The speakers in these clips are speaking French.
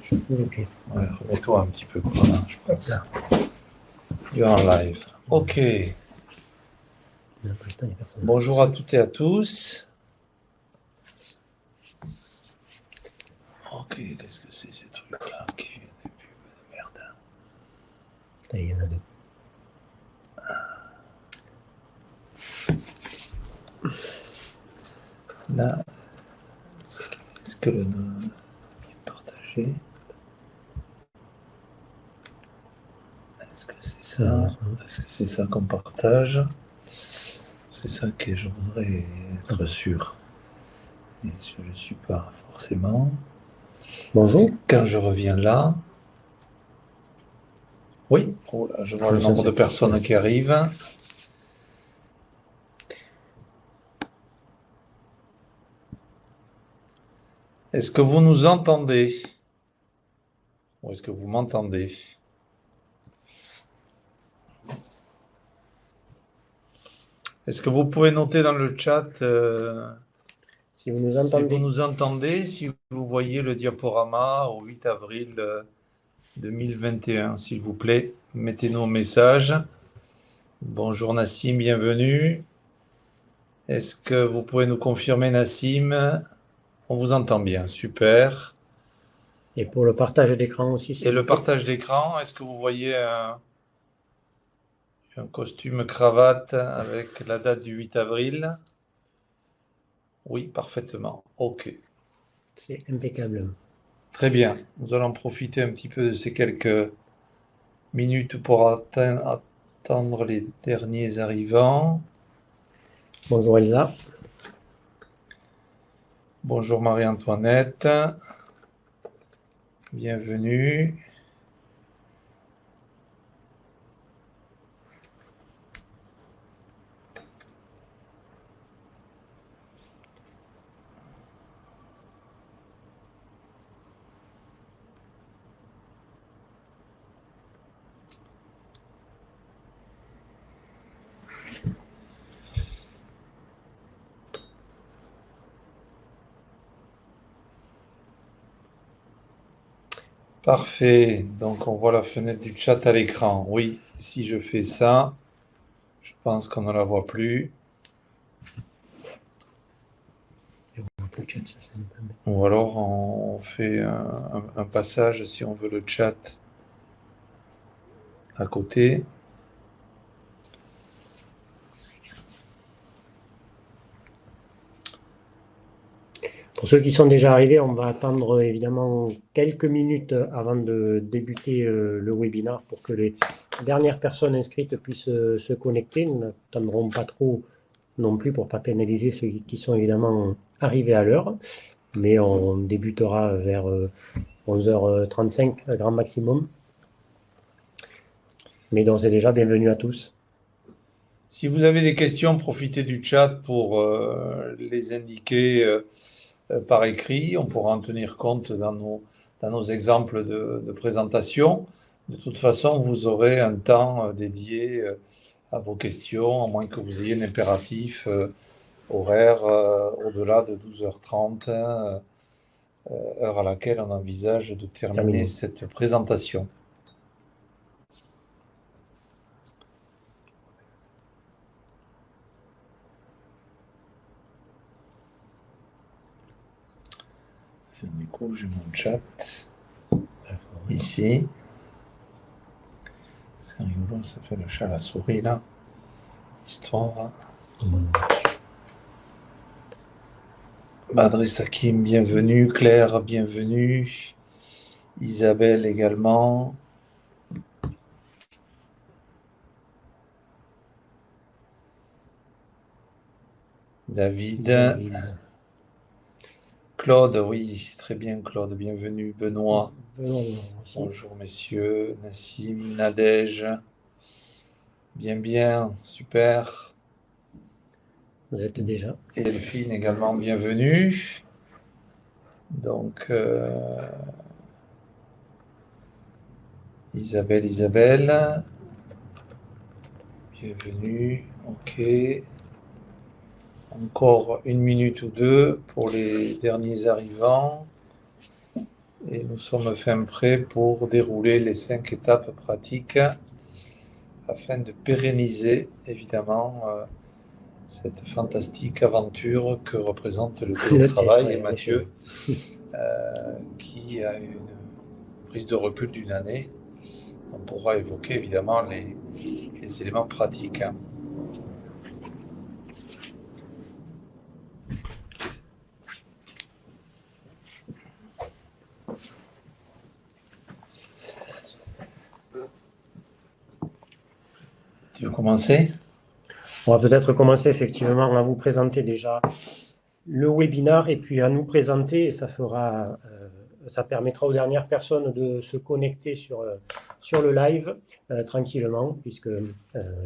Je suis le pied. Ouais, remets-toi un petit peu, quoi, là, je pense. Là. You are live. Ok. Pour l'instant, il n'y a personne. Bonjour à toutes et à tous. Ok, qu'est-ce que c'est ces trucs-là qui viennent des pubs de merde? Il y en a deux. Là, est-ce que le nom est partagé? Est-ce que c'est ça? Est-ce que c'est ça qu'on partage? C'est ça que je voudrais être sûr. Et je ne le suis pas forcément. Bonjour. Quand je reviens là. Oui, oh là, je vois le nombre de personnes qui arrivent. Est-ce que vous nous entendez? Ou est-ce que vous m'entendez? Est-ce que vous pouvez noter dans le chat si vous nous entendez, si vous voyez le diaporama au 8 avril 2021, s'il vous plaît, mettez-nous un message. Bonjour Nassim, bienvenue. Est-ce que vous pouvez nous confirmer, Nassim? On vous entend bien, super. Et pour le partage d'écran aussi. Et le partage d'écran, est-ce que vous voyez un costume cravate avec la date du 8 avril? Oui, parfaitement. Ok. C'est impeccable. Très bien. Nous allons profiter un petit peu de ces quelques minutes pour attendre les derniers arrivants. Bonjour Elsa. Bonjour Marie-Antoinette. Bienvenue. Parfait. Donc on voit la fenêtre du chat à l'écran. Oui, si je fais ça, je pense qu'on ne la voit plus. Ou alors on fait un passage si on veut le chat à côté. Pour ceux qui sont déjà arrivés, on va attendre évidemment quelques minutes avant de débuter le webinaire pour que les dernières personnes inscrites puissent se connecter. Nous n'attendrons pas trop non plus pour ne pas pénaliser ceux qui sont évidemment arrivés à l'heure. Mais on débutera vers 11h35 grand maximum. Mais d'ores et déjà, bienvenue à tous. Si vous avez des questions, profitez du chat pour les indiquer par écrit. On pourra en tenir compte dans nos exemples de présentation. De toute façon, vous aurez un temps dédié à vos questions, à moins que vous ayez un impératif horaire au-delà de 12h30, heure à laquelle on envisage de terminer cette présentation. Du coup, j'ai mon chat ici. C'est rigolo, ça fait le chat à la souris là. Histoire. Adresse Hakim, bienvenue. Claire, bienvenue. Isabelle également. David. Claude, oui, très bien Claude, bienvenue. Benoît. Bonjour messieurs. Nassim, Nadège. Bien, super. Vous êtes déjà. Et Delphine également, bienvenue. Donc, Isabelle. Bienvenue. Ok. Encore une minute ou deux pour les derniers arrivants. Et nous sommes fin prêts pour dérouler les 5 étapes pratiques afin de pérenniser évidemment cette fantastique aventure que représente le télétravail. Et Mathieu, qui a une prise de recul d'une année, on pourra évoquer évidemment les éléments pratiques. Tu veux commencer? On va peut-être commencer effectivement à vous présenter déjà le webinar et puis à nous présenter, et ça permettra aux dernières personnes de se connecter sur le live tranquillement, puisque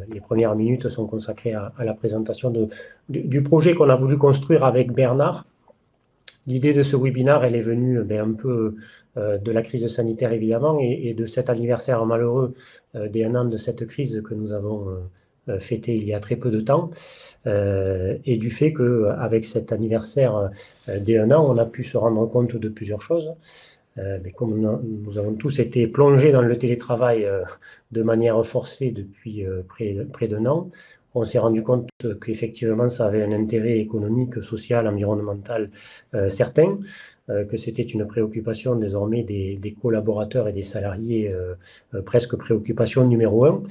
les premières minutes sont consacrées à la présentation du projet qu'on a voulu construire avec Bernard. L'idée de ce webinar, elle est venue un peu de la crise sanitaire évidemment et de cet anniversaire malheureux des 1 an de cette crise que nous avons fêté il y a très peu de temps, et du fait qu'avec cet anniversaire des 1 an, on a pu se rendre compte de plusieurs choses. Mais comme nous avons tous été plongés dans le télétravail de manière forcée depuis près d'1 an, on s'est rendu compte qu'effectivement ça avait un intérêt économique, social, environnemental certain, que c'était une préoccupation désormais des collaborateurs et des salariés, presque préoccupation numéro 1.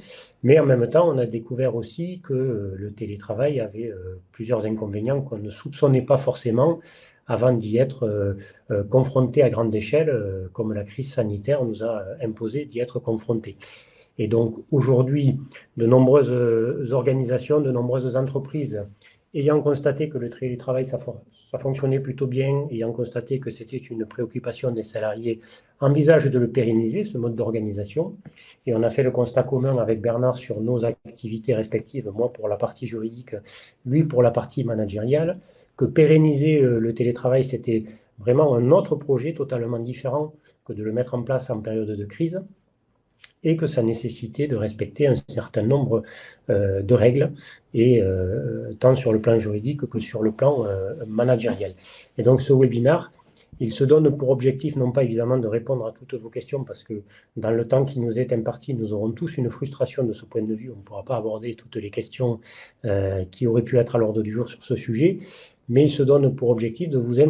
Mais en même temps, on a découvert aussi que le télétravail avait plusieurs inconvénients qu'on ne soupçonnait pas forcément avant d'y être confronté à grande échelle, comme la crise sanitaire nous a imposé d'y être confronté. Et donc aujourd'hui, de nombreuses organisations, de nombreuses entreprises, ayant constaté que le télétravail, ça fonctionnait plutôt bien, ayant constaté que c'était une préoccupation des salariés, envisagent de le pérenniser, ce mode d'organisation. Et on a fait le constat commun avec Bernard sur nos activités respectives, moi pour la partie juridique, lui pour la partie managériale, que pérenniser le télétravail, c'était vraiment un autre projet totalement différent que de le mettre en place en période de crise, et que ça nécessitait de respecter un certain nombre de règles, et tant sur le plan juridique que sur le plan managérial. Et donc ce webinaire, il se donne pour objectif non pas évidemment de répondre à toutes vos questions, parce que dans le temps qui nous est imparti, nous aurons tous une frustration de ce point de vue, on ne pourra pas aborder toutes les questions qui auraient pu être à l'ordre du jour sur ce sujet, mais il se donne pour objectif de vous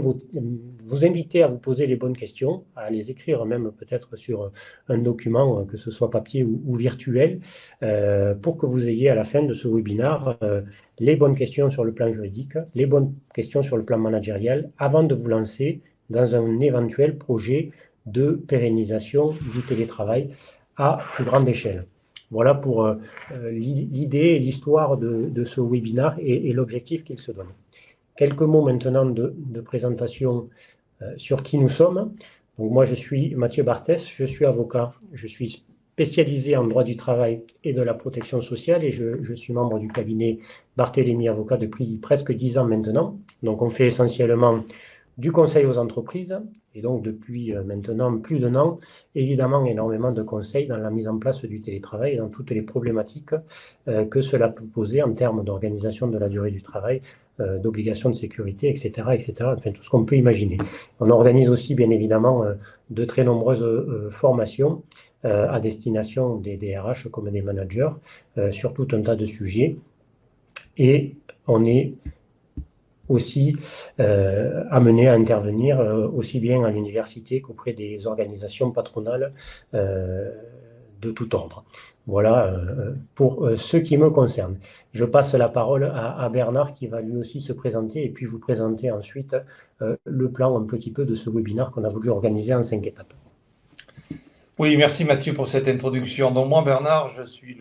inviter à vous poser les bonnes questions, à les écrire même peut-être sur un document, que ce soit papier ou virtuel, pour que vous ayez à la fin de ce webinaire les bonnes questions sur le plan juridique, les bonnes questions sur le plan managérial, avant de vous lancer dans un éventuel projet de pérennisation du télétravail à plus grande échelle. Voilà pour l'idée et l'histoire de ce webinaire et l'objectif qu'il se donne. Quelques mots maintenant de présentation sur qui nous sommes. Donc moi, je suis Mathieu Barthès, je suis avocat, je suis spécialisé en droit du travail et de la protection sociale, et je suis membre du cabinet Barthélémy Avocat depuis presque 10 ans maintenant. Donc on fait essentiellement du conseil aux entreprises, et donc depuis maintenant plus d'1 an, évidemment énormément de conseils dans la mise en place du télétravail et dans toutes les problématiques que cela peut poser en termes d'organisation de la durée du travail, d'obligations de sécurité, etc., etc., enfin tout ce qu'on peut imaginer. On organise aussi bien évidemment de très nombreuses formations à destination des DRH comme des managers sur tout un tas de sujets, et on est aussi amené à intervenir aussi bien à l'université qu'auprès des organisations patronales de tout ordre. Voilà pour ce qui me concerne. Je passe la parole à Bernard, qui va lui aussi se présenter et puis vous présenter ensuite le plan un petit peu de ce webinaire qu'on a voulu organiser en 5 étapes. Oui, merci Mathieu pour cette introduction. Donc moi, Bernard, je suis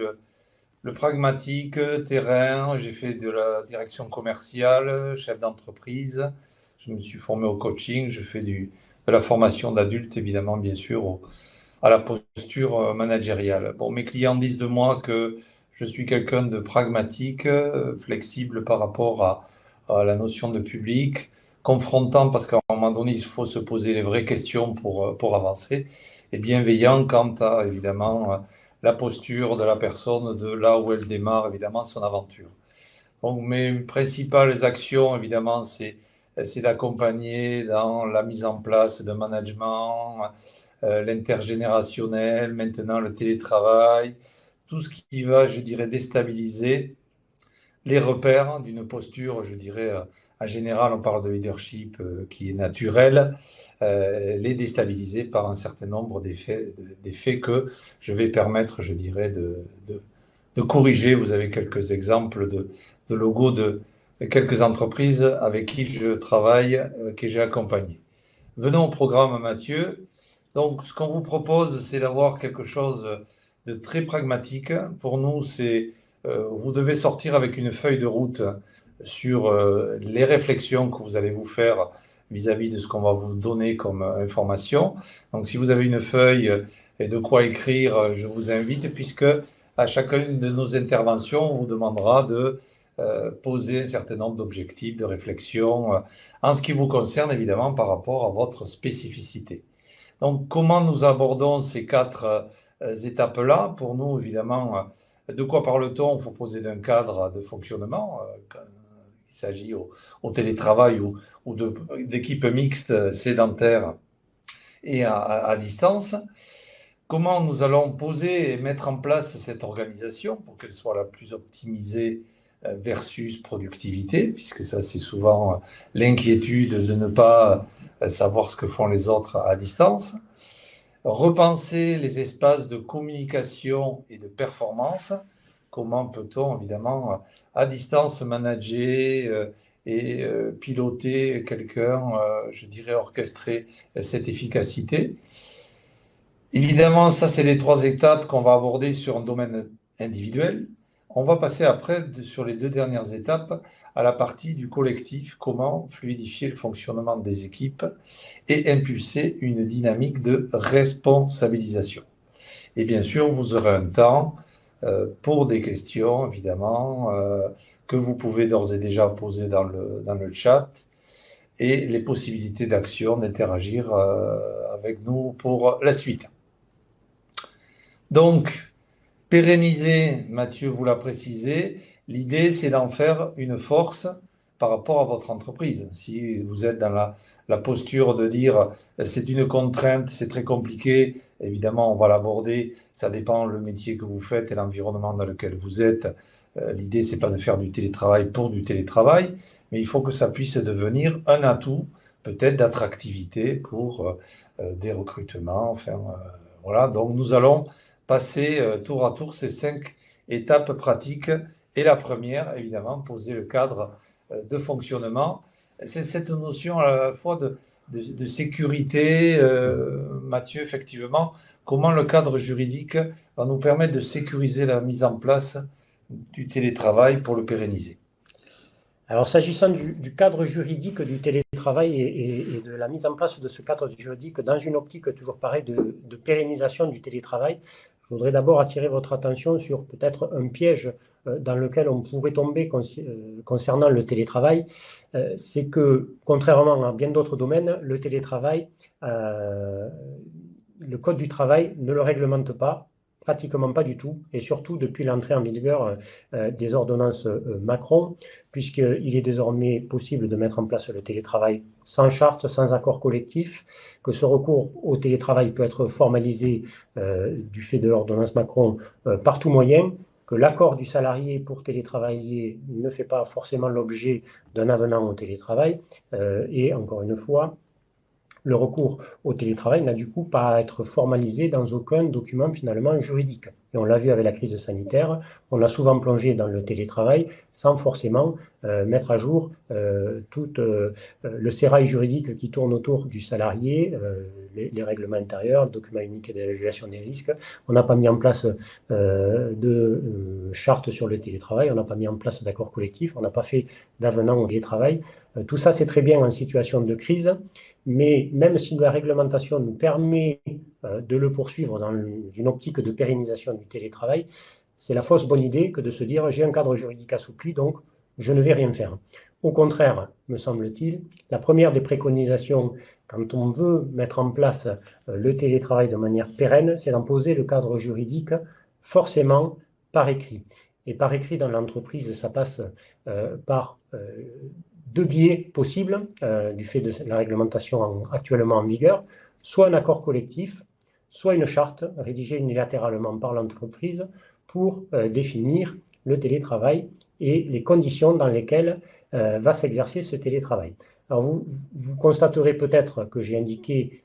le pragmatique, terrain, j'ai fait de la direction commerciale, chef d'entreprise, je me suis formé au coaching, je fais de la formation d'adultes, évidemment, bien sûr, à la posture managériale. Bon, mes clients disent de moi que je suis quelqu'un de pragmatique, flexible par rapport à la notion de public, confrontant parce qu'à un moment donné, il faut se poser les vraies questions pour avancer, et bienveillant quant à, évidemment, la posture de la personne, de là où elle démarre, évidemment, son aventure. Donc, mes principales actions, évidemment, c'est c'est d'accompagner dans la mise en place de management, l'intergénérationnel, maintenant le télétravail, tout ce qui va, je dirais, déstabiliser les repères d'une posture, je dirais, en général, on parle de leadership qui est naturel, les déstabiliser par un certain nombre d'effets que je vais permettre, je dirais, de corriger. Vous avez quelques exemples de logos de quelques entreprises avec qui je travaille, que j'ai accompagné. Venons au programme, Mathieu. Donc, ce qu'on vous propose, c'est d'avoir quelque chose de très pragmatique. Pour nous, c'est vous devez sortir avec une feuille de route sur les réflexions que vous allez vous faire vis-à-vis de ce qu'on va vous donner comme information. Donc, si vous avez une feuille et de quoi écrire, je vous invite, puisque à chacune de nos interventions, on vous demandera de poser un certain nombre d'objectifs, de réflexions, en ce qui vous concerne évidemment par rapport à votre spécificité. Donc, comment nous abordons ces quatre étapes-là? Pour nous, évidemment, de quoi parle-t-on? Il faut poser d'un cadre de fonctionnement, quand il s'agit au télétravail ou d'équipes mixtes sédentaires et à distance. Comment nous allons poser et mettre en place cette organisation pour qu'elle soit la plus optimisée versus productivité, puisque ça c'est souvent l'inquiétude de ne pas savoir ce que font les autres à distance. Repenser les espaces de communication et de performance. Comment peut-on évidemment à distance manager et piloter quelqu'un, je dirais orchestrer cette efficacité. Évidemment, ça, c'est les trois étapes qu'on va aborder sur un domaine individuel. On va passer après, sur les deux dernières étapes, à la partie du collectif, comment fluidifier le fonctionnement des équipes et impulser une dynamique de responsabilisation. Et bien sûr, vous aurez un temps pour des questions, évidemment, que vous pouvez d'ores et déjà poser dans le chat, et les possibilités d'action, d'interagir avec nous pour la suite. Donc, pérenniser, Mathieu vous l'a précisé, l'idée c'est d'en faire une force par rapport à votre entreprise. Si vous êtes dans la posture de dire c'est une contrainte, c'est très compliqué, évidemment on va l'aborder, ça dépend le métier que vous faites et l'environnement dans lequel vous êtes. L'idée c'est pas de faire du télétravail pour du télétravail, mais il faut que ça puisse devenir un atout peut-être d'attractivité pour des recrutements, enfin voilà. Donc nous allons passer tour à tour ces 5 étapes pratiques. Et la première, évidemment, poser le cadre de fonctionnement. C'est cette notion à la fois de sécurité, Mathieu, effectivement, comment le cadre juridique va nous permettre de sécuriser la mise en place du télétravail pour le pérenniser. Alors, s'agissant du cadre juridique du télétravail et de la mise en place de ce cadre juridique dans une optique toujours pareille de pérennisation du télétravail, je voudrais d'abord attirer votre attention sur peut-être un piège dans lequel on pourrait tomber concernant le télétravail. C'est que, contrairement à bien d'autres domaines, le télétravail, le Code du travail ne le réglemente pas, pratiquement pas du tout, et surtout depuis l'entrée en vigueur des ordonnances Macron, puisqu'il est désormais possible de mettre en place le télétravail sans charte, sans accord collectif, que ce recours au télétravail peut être formalisé du fait de l'ordonnance Macron par tout moyen, que l'accord du salarié pour télétravailler ne fait pas forcément l'objet d'un avenant au télétravail, et encore une fois, le recours au télétravail n'a du coup pas à être formalisé dans aucun document finalement juridique. Et on l'a vu avec la crise sanitaire, on a souvent plongé dans le télétravail sans forcément mettre à jour tout le sérail juridique qui tourne autour du salarié, les règlements intérieurs, le document unique d'évaluation des risques. On n'a pas mis en place de charte sur le télétravail, on n'a pas mis en place d'accord collectif, on n'a pas fait d'avenant au télétravail. Tout ça, c'est très bien en situation de crise, mais même si la réglementation nous permet de le poursuivre dans une optique de pérennisation du télétravail, c'est la fausse bonne idée que de se dire j'ai un cadre juridique assoupli, donc je ne vais rien faire. Au contraire, me semble-t-il, la première des préconisations quand on veut mettre en place le télétravail de manière pérenne, c'est d'imposer le cadre juridique forcément par écrit. Et par écrit dans l'entreprise, ça passe par deux biais possibles du fait de la réglementation actuellement en vigueur, soit un accord collectif, soit une charte rédigée unilatéralement par l'entreprise pour définir le télétravail et les conditions dans lesquelles va s'exercer ce télétravail. Alors vous constaterez peut-être que j'ai indiqué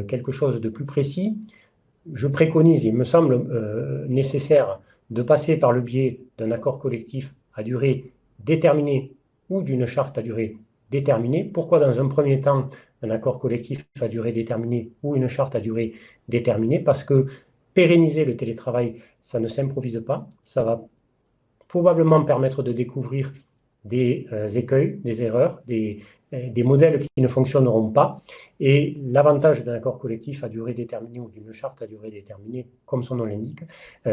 quelque chose de plus précis. Je préconise, il me semble nécessaire de passer par le biais d'un accord collectif à durée déterminée ou d'une charte à durée déterminée. Pourquoi dans un premier temps un accord collectif à durée déterminée ou une charte à durée déterminée? Parce que pérenniser le télétravail, ça ne s'improvise pas. Ça va probablement permettre de découvrir des écueils, des erreurs, des modèles qui ne fonctionneront pas. Et l'avantage d'un accord collectif à durée déterminée ou d'une charte à durée déterminée, comme son nom l'indique,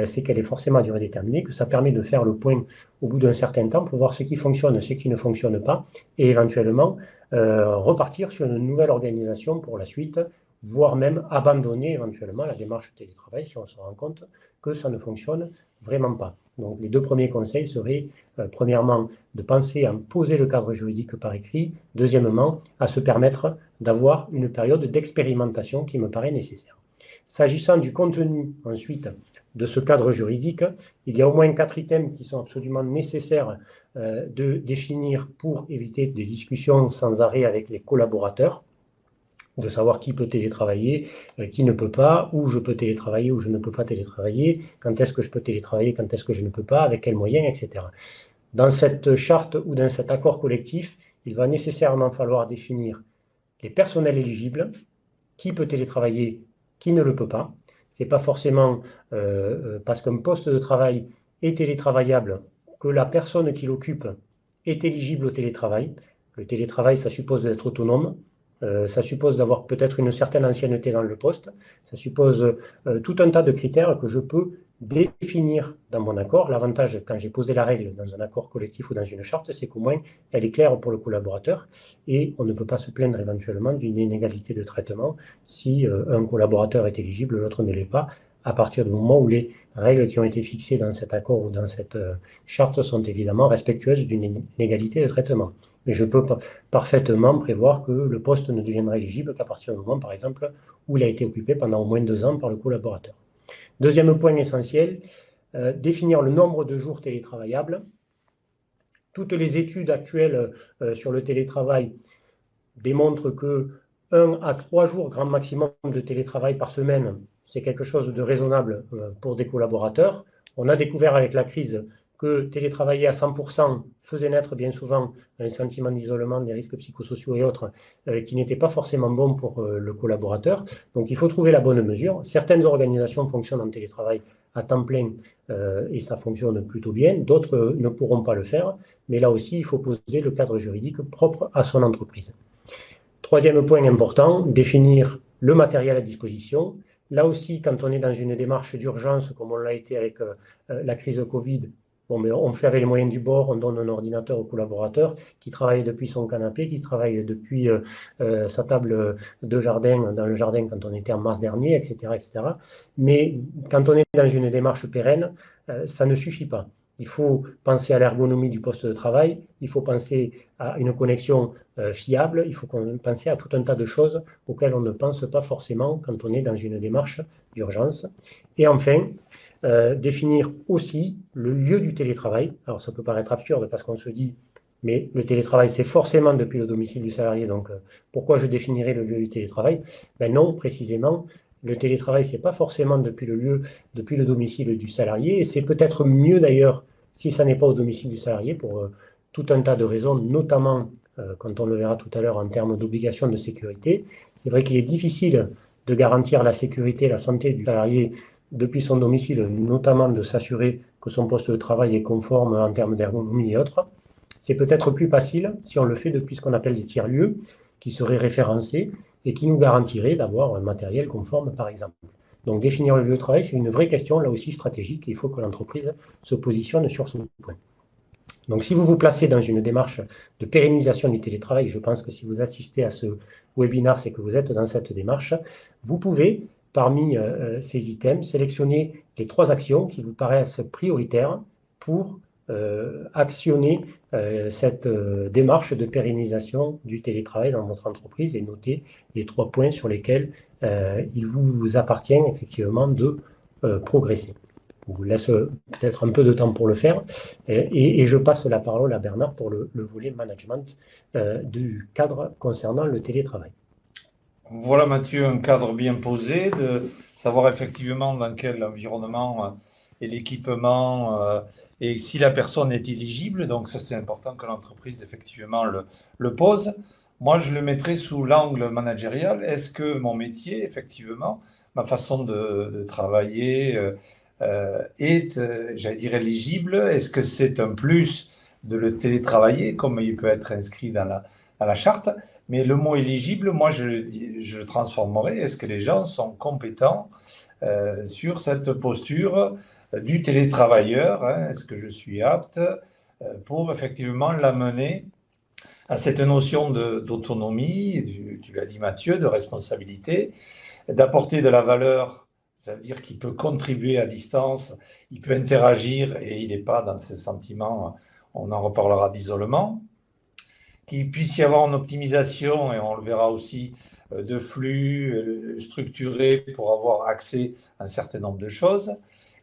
c'est qu'elle est forcément à durée déterminée, que ça permet de faire le point au bout d'un certain temps pour voir ce qui fonctionne, ce qui ne fonctionne pas, et éventuellement repartir sur une nouvelle organisation pour la suite, voire même abandonner éventuellement la démarche télétravail si on se rend compte que ça ne fonctionne vraiment pas. Donc les deux premiers conseils seraient, premièrement, de penser à poser le cadre juridique par écrit, deuxièmement, à se permettre d'avoir une période d'expérimentation qui me paraît nécessaire. S'agissant du contenu, ensuite, de ce cadre juridique, il y a au moins 4 items qui sont absolument nécessaires de définir pour éviter des discussions sans arrêt avec les collaborateurs, de savoir qui peut télétravailler, qui ne peut pas, où je peux télétravailler, où je ne peux pas télétravailler, quand est-ce que je peux télétravailler, quand est-ce que je ne peux pas, avec quels moyens, etc. Dans cette charte ou dans cet accord collectif, il va nécessairement falloir définir les personnels éligibles, qui peut télétravailler, qui ne le peut pas. Ce n'est pas forcément parce qu'un poste de travail est télétravaillable que la personne qui l'occupe est éligible au télétravail. Le télétravail, ça suppose d'être autonome. Ça suppose d'avoir peut-être une certaine ancienneté dans le poste. Ça suppose tout un tas de critères que je peux définir dans mon accord. L'avantage, quand j'ai posé la règle dans un accord collectif ou dans une charte, c'est qu'au moins, elle est claire pour le collaborateur et on ne peut pas se plaindre éventuellement d'une inégalité de traitement si un collaborateur est éligible, l'autre ne l'est pas, à partir du moment où les règles qui ont été fixées dans cet accord ou dans cette charte sont évidemment respectueuses d'une inégalité de traitement. Mais je peux parfaitement prévoir que le poste ne deviendra éligible qu'à partir du moment, par exemple, où il a été occupé pendant au moins 2 ans par le collaborateur. Deuxième point essentiel, définir le nombre de jours télétravaillables. Toutes les études actuelles sur le télétravail démontrent que 1 à 3 jours grand maximum de télétravail par semaine, c'est quelque chose de raisonnable pour des collaborateurs. On a découvert avec la crise que télétravailler à 100% faisait naître bien souvent un sentiment d'isolement, des risques psychosociaux et autres qui n'étaient pas forcément bons pour le collaborateur. Donc il faut trouver la bonne mesure. Certaines organisations fonctionnent en télétravail à temps plein et ça fonctionne plutôt bien. D'autres ne pourront pas le faire. Mais là aussi, il faut poser le cadre juridique propre à son entreprise. Troisième point important, définir le matériel à disposition. Là aussi, quand on est dans une démarche d'urgence, comme on l'a été avec la crise Covid, bon, mais on fait avec les moyens du bord, on donne un ordinateur au collaborateur qui travaille depuis son canapé, qui travaille depuis sa table de jardin, dans le jardin quand on était en mars dernier, etc., etc. Mais quand on est dans une démarche pérenne, ça ne suffit pas. Il faut penser à l'ergonomie du poste de travail, il faut penser à une connexion fiable, il faut penser à tout un tas de choses auxquelles on ne pense pas forcément quand on est dans une démarche d'urgence. Et enfin, définir aussi le lieu du télétravail. Alors ça peut paraître absurde parce qu'on se dit, mais le télétravail c'est forcément depuis le domicile du salarié, donc pourquoi je définirais le lieu du télétravail? Ben non, précisément. Le télétravail, ce n'est pas forcément depuis le domicile du salarié. Et c'est peut-être mieux d'ailleurs si ça n'est pas au domicile du salarié pour tout un tas de raisons, notamment, quand on le verra tout à l'heure, en termes d'obligations de sécurité. C'est vrai qu'il est difficile de garantir la sécurité, la santé du salarié depuis son domicile, notamment de s'assurer que son poste de travail est conforme en termes d'ergonomie et autres. C'est peut-être plus facile si on le fait depuis ce qu'on appelle des tiers-lieux, qui seraient référencés et qui nous garantirait d'avoir un matériel conforme, par exemple. Donc définir le lieu de travail, c'est une vraie question, là aussi stratégique, et il faut que l'entreprise se positionne sur ce point. Donc si vous vous placez dans une démarche de pérennisation du télétravail, je pense que si vous assistez à ce webinaire, c'est que vous êtes dans cette démarche, vous pouvez, parmi ces items, sélectionner les 3 actions qui vous paraissent prioritaires pour actionner cette démarche de pérennisation du télétravail dans votre entreprise et noter les 3 points sur lesquels il vous appartient effectivement de progresser. Je vous laisse peut-être un peu de temps pour le faire et je passe la parole à Bernard pour le volet management du cadre concernant le télétravail. Voilà Mathieu, un cadre bien posé, de savoir effectivement dans quel environnement est l'équipement et si la personne est éligible. Donc ça c'est important que l'entreprise effectivement le pose. Moi je le mettrai sous l'angle managérial. Est-ce que mon métier, effectivement, ma façon de travailler est, j'allais dire, éligible? Est-ce que c'est un plus de le télétravailler comme il peut être inscrit dans la charte? Mais le mot éligible, moi, je le transformerai. Est-ce que les gens sont compétents sur cette posture du télétravailleur, hein? Est-ce que je suis apte pour effectivement l'amener à cette notion d'autonomie, tu l'as dit Mathieu, de responsabilité, d'apporter de la valeur, ça veut dire qu'il peut contribuer à distance, il peut interagir et il n'est pas dans ce sentiment, on en reparlera, d'isolement. Qu'il puisse y avoir une optimisation, et on le verra aussi, de flux structurés pour avoir accès à un certain nombre de choses,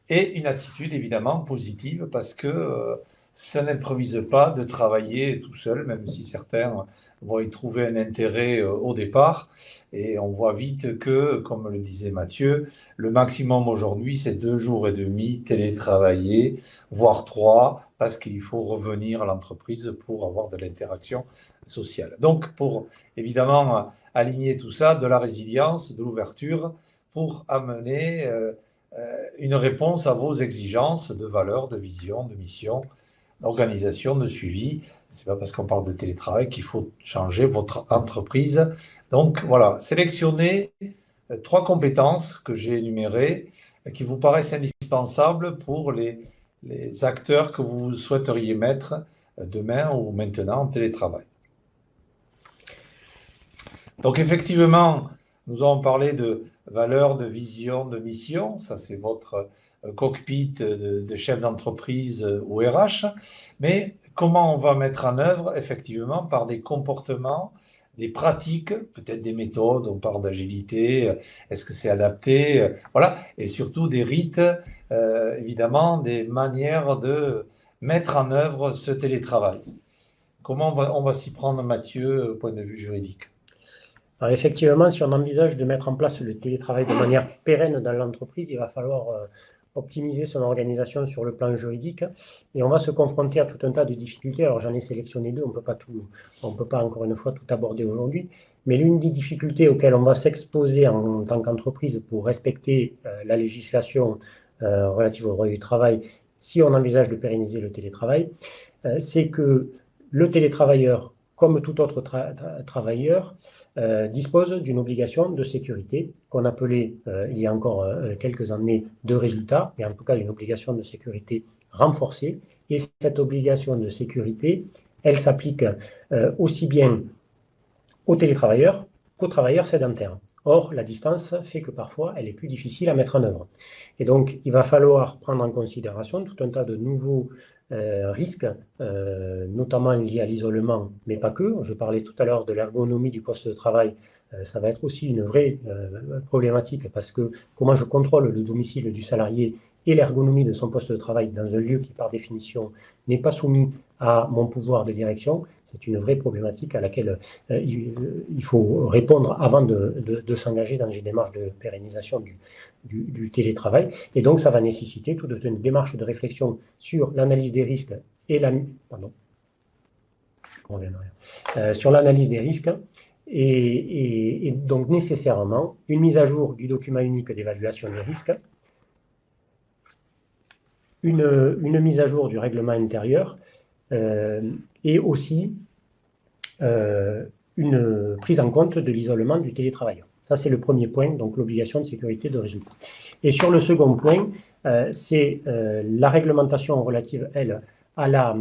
et une attitude évidemment positive parce que ça n'improvise pas de travailler tout seul, même si certains vont y trouver un intérêt au départ. Et on voit vite que, comme le disait Mathieu, le maximum aujourd'hui, c'est 2 jours et demi télétravaillés, voire 3, parce qu'il faut revenir à l'entreprise pour avoir de l'interaction sociale. Donc, pour évidemment aligner tout ça, de la résilience, de l'ouverture, pour amener une réponse à vos exigences de valeur, de vision, de mission, d'organisation, de suivi. C'est pas parce qu'on parle de télétravail qu'il faut changer votre entreprise. Donc voilà, sélectionnez 3 compétences que j'ai énumérées qui vous paraissent indispensables pour les acteurs que vous souhaiteriez mettre demain ou maintenant en télétravail. Donc effectivement, nous avons parlé de valeur, de vision, de mission. Ça, c'est votre cockpit de chef d'entreprise ou RH. Mais comment on va mettre en œuvre, effectivement, par des comportements, des pratiques, peut-être des méthodes, on parle d'agilité, est-ce que c'est adapté, voilà, et surtout des rites, évidemment, des manières de mettre en œuvre ce télétravail. Comment on va s'y prendre, Mathieu, au point de vue juridique? Alors effectivement, si on envisage de mettre en place le télétravail de manière pérenne dans l'entreprise, il va falloir optimiser son organisation sur le plan juridique et on va se confronter à tout un tas de difficultés. Alors j'en ai sélectionné 2, on peut pas encore une fois tout aborder aujourd'hui, mais l'une des difficultés auxquelles on va s'exposer en tant qu'entreprise pour respecter la législation relative au droit du travail, si on envisage de pérenniser le télétravail, c'est que le télétravailleur, comme tout autre travailleur, dispose d'une obligation de sécurité qu'on appelait il y a encore quelques années de résultat, mais en tout cas une obligation de sécurité renforcée. Et cette obligation de sécurité, elle s'applique aussi bien aux télétravailleurs qu'aux travailleurs sédentaires. Or, la distance fait que parfois, elle est plus difficile à mettre en œuvre. Et donc, il va falloir prendre en considération tout un tas de nouveaux risques, notamment liés à l'isolement, mais pas que. Je parlais tout à l'heure de l'ergonomie du poste de travail. Ça va être aussi une vraie problématique parce que comment je contrôle le domicile du salarié et l'ergonomie de son poste de travail dans un lieu qui, par définition, n'est pas soumis à mon pouvoir de direction, c'est une vraie problématique à laquelle il faut répondre avant de s'engager dans une démarche de pérennisation du télétravail. Et donc, ça va nécessiter toute une démarche de réflexion sur l'analyse des risques et sur l'analyse des risques et donc nécessairement une mise à jour du document unique d'évaluation des risques, une mise à jour du règlement intérieur et aussi une prise en compte de l'isolement du télétravailleur. Ça, c'est le premier point, donc l'obligation de sécurité de résultat. Et sur le second point, c'est la réglementation relative, elle, à la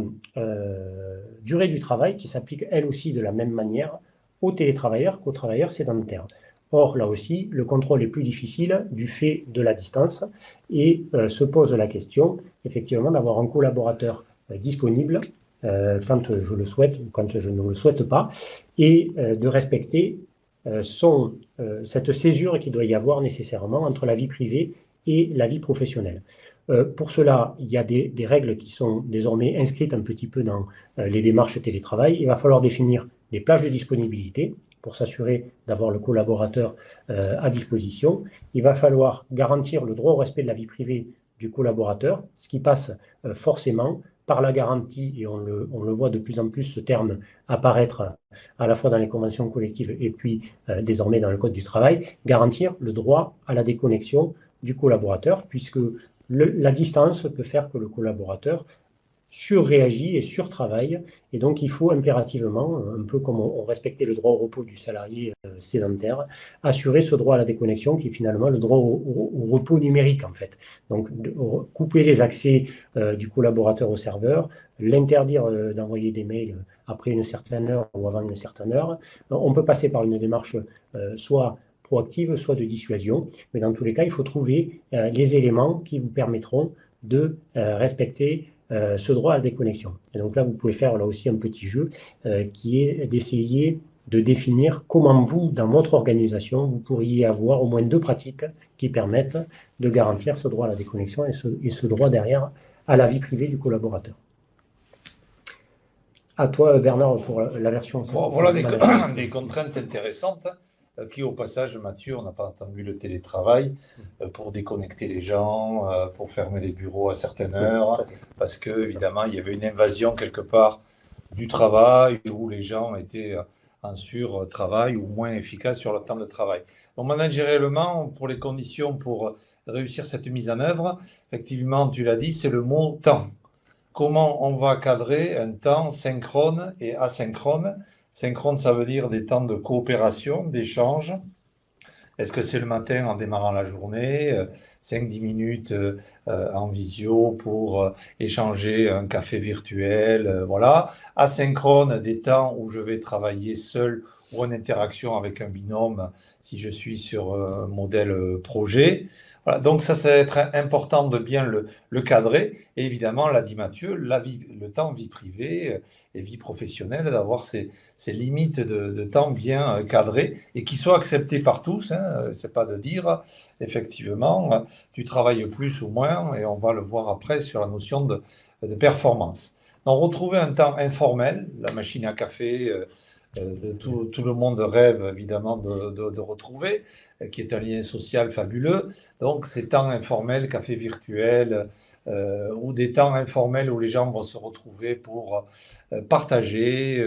durée du travail qui s'applique, elle aussi, de la même manière aux télétravailleurs qu'aux travailleurs sédentaires. Or, là aussi, le contrôle est plus difficile du fait de la distance et se pose la question, effectivement, d'avoir un collaborateur disponible quand je le souhaite ou quand je ne le souhaite pas, et de respecter cette césure qu'il doit y avoir nécessairement entre la vie privée et la vie professionnelle. Pour cela, il y a des règles qui sont désormais inscrites un petit peu dans les démarches télétravail. Il va falloir définir des plages de disponibilité pour s'assurer d'avoir le collaborateur à disposition. Il va falloir garantir le droit au respect de la vie privée du collaborateur, ce qui passe forcément par la garantie, et on le voit de plus en plus ce terme apparaître à la fois dans les conventions collectives et puis désormais dans le Code du travail, garantir le droit à la déconnexion du collaborateur, puisque la distance peut faire que le collaborateur surréagit et surtravaille, et donc il faut impérativement, un peu comme on respectait le droit au repos du salarié sédentaire, assurer ce droit à la déconnexion qui est finalement le droit au repos numérique en fait. Donc couper les accès du collaborateur au serveur, l'interdire d'envoyer des mails après une certaine heure ou avant une certaine heure. On peut passer par une démarche soit proactive, soit de dissuasion, mais dans tous les cas, il faut trouver les éléments qui vous permettront de respecter ce droit à la déconnexion. Et donc là, vous pouvez faire là aussi un petit jeu qui est d'essayer de définir comment vous, dans votre organisation, vous pourriez avoir au moins 2 pratiques qui permettent de garantir ce droit à la déconnexion et ce droit derrière à la vie privée du collaborateur. À toi, Bernard, pour la version. Bon, voilà des contraintes intéressantes qui, au passage, Mathieu, on n'a pas attendu le télétravail pour déconnecter les gens, pour fermer les bureaux à certaines heures, parce que évidemment, il y avait une invasion quelque part du travail où les gens étaient en sur-travail ou moins efficaces sur leur temps de travail. Donc, managériellement, pour les conditions pour réussir cette mise en œuvre, effectivement, tu l'as dit, c'est le mot temps. Comment on va cadrer un temps synchrone et asynchrone? Synchrone, ça veut dire des temps de coopération, d'échange. Est-ce que c'est le matin en démarrant la journée, 5-10 minutes en visio pour échanger un café virtuel, voilà. Asynchrone, des temps où je vais travailler seul ou en interaction avec un binôme si je suis sur un modèle projet. Voilà, donc ça va être important de bien le cadrer. Et évidemment, l'a dit Mathieu, le temps vie privée et vie professionnelle, d'avoir ces limites de temps bien cadrées et qui soient acceptées par tous. Hein. C'est pas de dire, effectivement, tu travailles plus ou moins, et on va le voir après sur la notion de performance. Donc, retrouver un temps informel, la machine à café, tout le monde rêve évidemment de retrouver, qui est un lien social fabuleux. Donc ces temps informels, café virtuel, ou des temps informels où les gens vont se retrouver pour partager